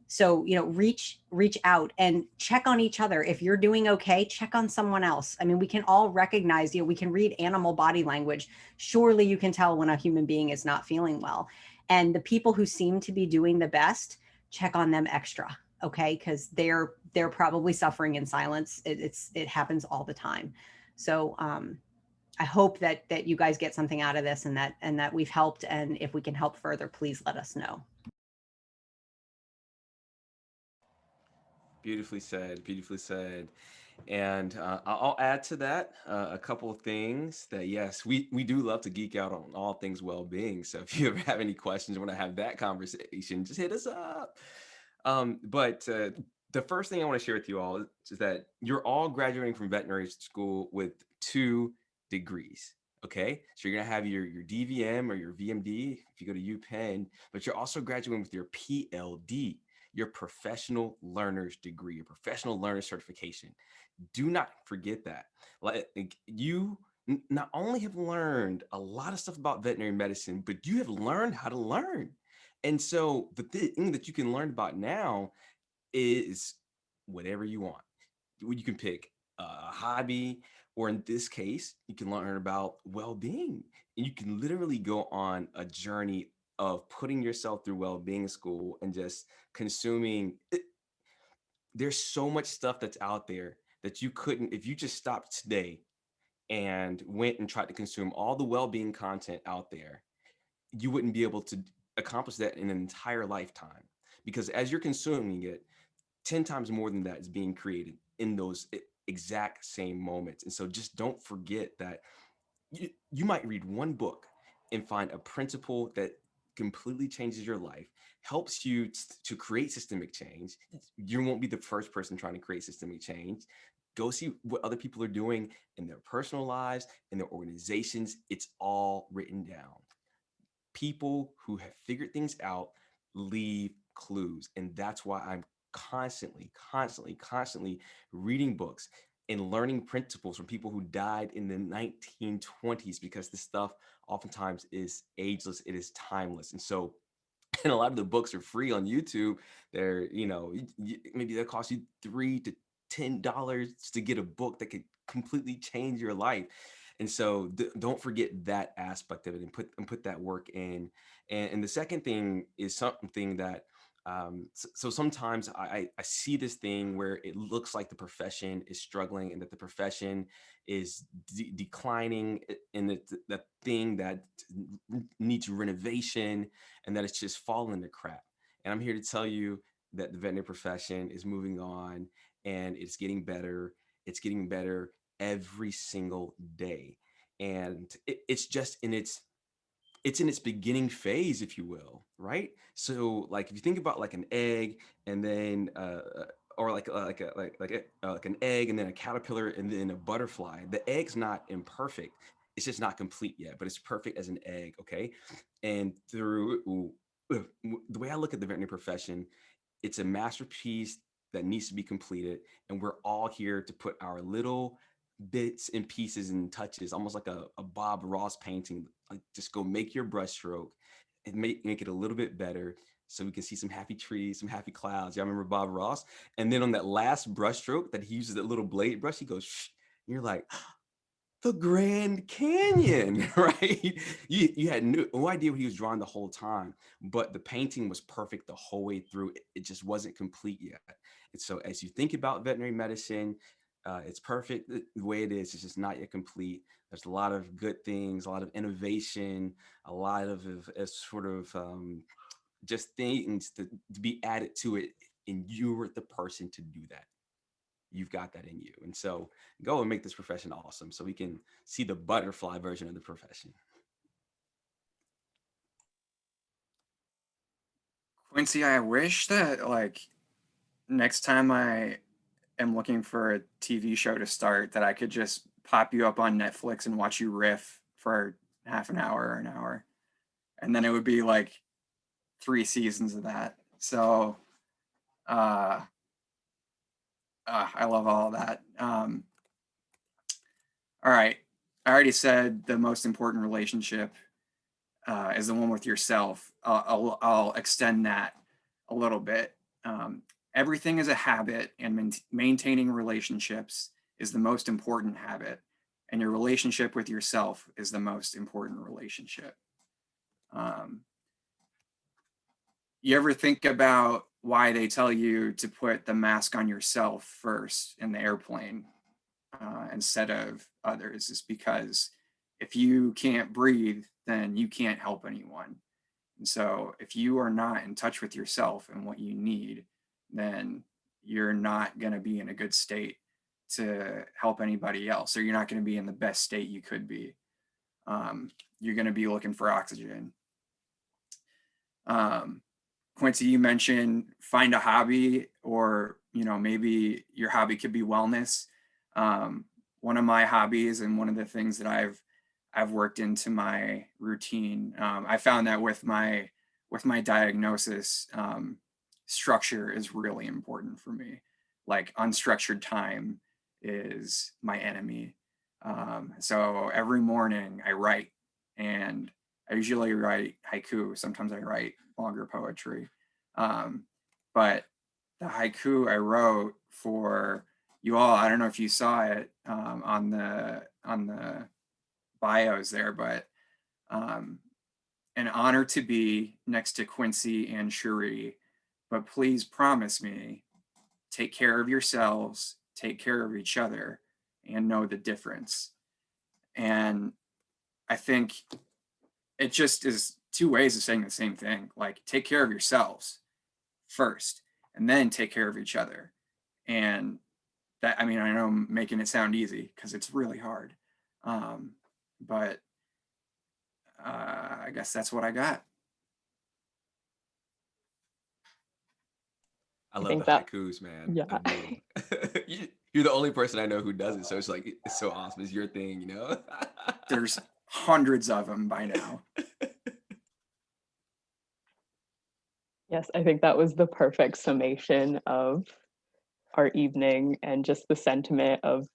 So, you know, reach out and check on each other. If you're doing okay, check on someone else. I mean, we can all recognize, you know, we can read animal body language. Surely you can tell when a human being is not feeling well. And the people who seem to be doing the best, check on them extra, okay? Because they're probably suffering in silence. It happens all the time. So I hope that you guys get something out of this, and that we've helped. And if we can help further, please let us know. Beautifully said, beautifully said. And I'll add to that a couple of things that, yes, we do love to geek out on all things well-being. So if you ever have any questions, want to have that conversation, just hit us up. But the first thing I want to share with you all is that you're all graduating from veterinary school with 2 degrees. Okay, so you're gonna have your DVM or your VMD if you go to UPenn, but you're also graduating with your PLD, your professional learner's degree, your professional learner certification. Do not forget that. Like, you not only have learned a lot of stuff about veterinary medicine, but you have learned how to learn. And so the thing that you can learn about now is whatever you want. You can pick a hobby, or in this case, you can learn about well-being. And you can literally go on a journey of putting yourself through well-being school and just consuming it. There's so much stuff that's out there that you couldn't, if you just stopped today and went and tried to consume all the well-being content out there, you wouldn't be able to accomplish that in an entire lifetime. Because as you're consuming it, 10 times more than that is being created in those exact same moments. And so just don't forget that you might read one book and find a principle that completely changes your life, helps you to create systemic change. You won't be the first person trying to create systemic change. Go see what other people are doing in their personal lives, in their organizations. It's all written down. People who have figured things out leave clues. And that's why I'm constantly reading books and learning principles from people who died in the 1920s, because this stuff oftentimes is ageless, it is timeless. And so, and a lot of the books are free on YouTube. They're, maybe that cost you $3 to $10 to get a book that could completely change your life. And so don't forget that aspect of it, and put that work in. And the second thing is something that so sometimes I see this thing where it looks like the profession is struggling, and that the profession is declining, and the thing that needs renovation, and that it's just falling into crap. And I'm here to tell you that the veterinary profession is moving on, and it's getting better. It's getting better every single day. And it's just it's in its beginning phase, if you will, right? So like if you think about like an egg, and then or like an egg, and then a caterpillar, and then a butterfly. The egg's not imperfect. It's just not complete yet, but it's perfect as an egg, okay? And through the way I look at the veterinary profession, it's a masterpiece that needs to be completed, and we're all here to put our little bits and pieces and touches, almost like a Bob Ross painting. Like, just go make your brushstroke and make it a little bit better, so we can see some happy trees, some happy clouds. Y'all remember Bob Ross? And then on that last brushstroke that he uses, that little blade brush, he goes, shh, and you're like, the Grand Canyon, right? You had no idea what he was drawing the whole time, but the painting was perfect the whole way through. It just wasn't complete yet. And so as you think about veterinary medicine, it's perfect the way it is. It's just not yet complete. There's a lot of good things, a lot of innovation, a lot of just things to be added to it. And you're the person to do that. You've got that in you. And so go and make this profession awesome, so we can see the butterfly version of the profession. Quincy, I wish that like next time I am looking for a TV show to start, that I could just pop you up on Netflix and watch you riff for half an hour or an hour. And then it would be like 3 seasons of that. So I love all of that. All right. I already said the most important relationship is the one with yourself. I'll extend that a little bit. Everything is a habit, and maintaining relationships is the most important habit. And your relationship with yourself is the most important relationship. You ever think about why they tell you to put the mask on yourself first in the airplane instead of others? Is because if you can't breathe, then you can't help anyone. And so if you are not in touch with yourself and what you need, then you're not going to be in a good state to help anybody else, or you're not going to be in the best state you could be. You're going to be looking for oxygen. Quincy, you mentioned find a hobby, or maybe your hobby could be wellness. One of my hobbies, and one of the things that I've worked into my routine, I found that with my diagnosis, structure is really important for me. Like, unstructured time is my enemy. So every morning I write, and I usually write haiku. Sometimes I write longer poetry. But the haiku I wrote for you all, I don't know if you saw it on the bios there, but an honor to be next to Quincy and Shuri, but please promise me, take care of yourselves, take care of each other, and know the difference. And I think it just is 2 ways of saying the same thing. Like, take care of yourselves first, and then take care of each other. And that, I mean, I know I'm making it sound easy because it's really hard. but I guess that's what I got. I love think the that- haikus, man. yeah. I do. You're the only person I know who does it, so it's like it's so awesome. It's your thing, you know. There's hundreds of them by now. Yes, I think that was the perfect summation of our evening and just the sentiment of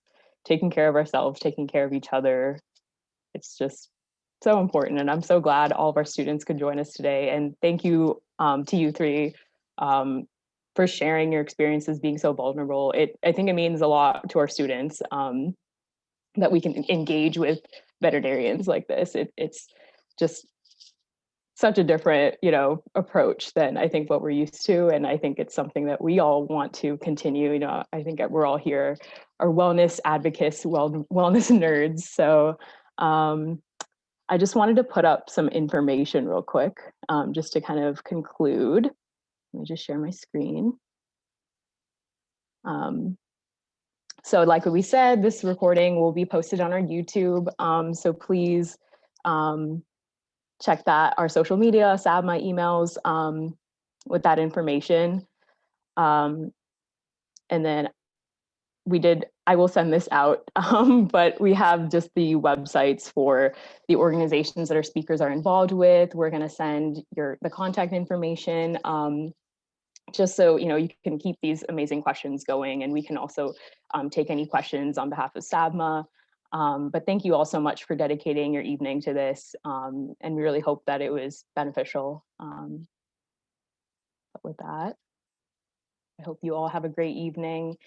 taking care of ourselves, taking care of each other. It's just so important. And I'm so glad all of our students could join us today. And thank you to you three for sharing your experiences, being so vulnerable. I think it means a lot to our students that we can engage with veterinarians like this. It's just such a different, approach than I think what we're used to. And I think it's something that we all want to continue. I think that we're all here, are wellness advocates, wellness nerds. So I just wanted to put up some information real quick, just to kind of conclude. Let me just share my screen. So like what we said, this recording will be posted on our YouTube. So please, check that, our social media, SAVMA emails with that information. And then I will send this out, but we have just the websites for the organizations that our speakers are involved with. We're gonna send the contact information, just so you can keep these amazing questions going, and we can also take any questions on behalf of SAVMA. But thank you all so much for dedicating your evening to this, and we really hope that it was beneficial. But with that, I hope you all have a great evening,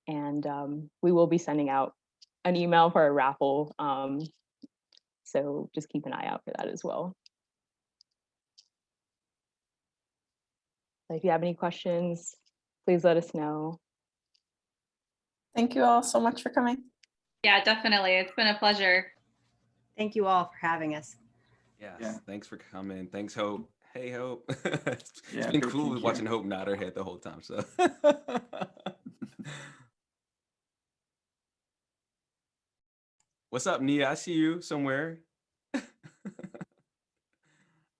and we will be sending out an email for a raffle. So just keep an eye out for that as well. If you have any questions, please let us know. Thank you all so much for coming. Yeah, definitely. It's been a pleasure. Thank you all for having us. Yes, Yeah. Thanks for coming. Thanks, Hope. Hey, Hope. It's Yeah, been thank cool you. watching Hope nod her head the whole time. So. What's up, Nia? I see you somewhere.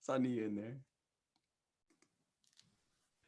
Saw Nia in there.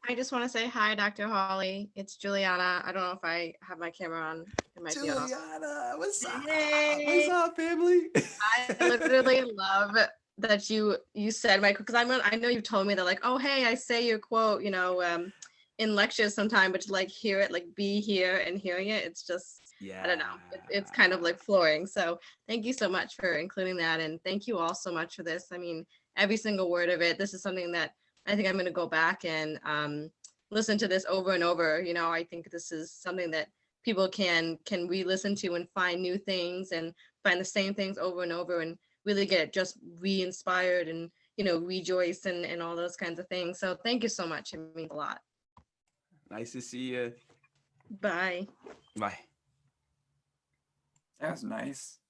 I just want to say hi, Dr. Hawley. It's Juliana. I don't know if I have my camera on. It might be off. Juliana, what's up? Hey. What's up, family? I literally love that you said my, because I know you told me that, like, oh hey, I say your quote, in lectures sometime, but to like hear it, like be here and hearing it, it's just, Yeah. I don't know, it's kind of like flooring. So thank you so much for including that, and thank you all so much for this. I mean, every single word of it. This is something that I think I'm going to go back and listen to this over and over. I think this is something that people can re-listen to and find new things and find the same things over and over and really get just re-inspired and rejoice and all those kinds of things. So thank you so much. It means a lot. Nice to see you. Bye. Bye. That was nice.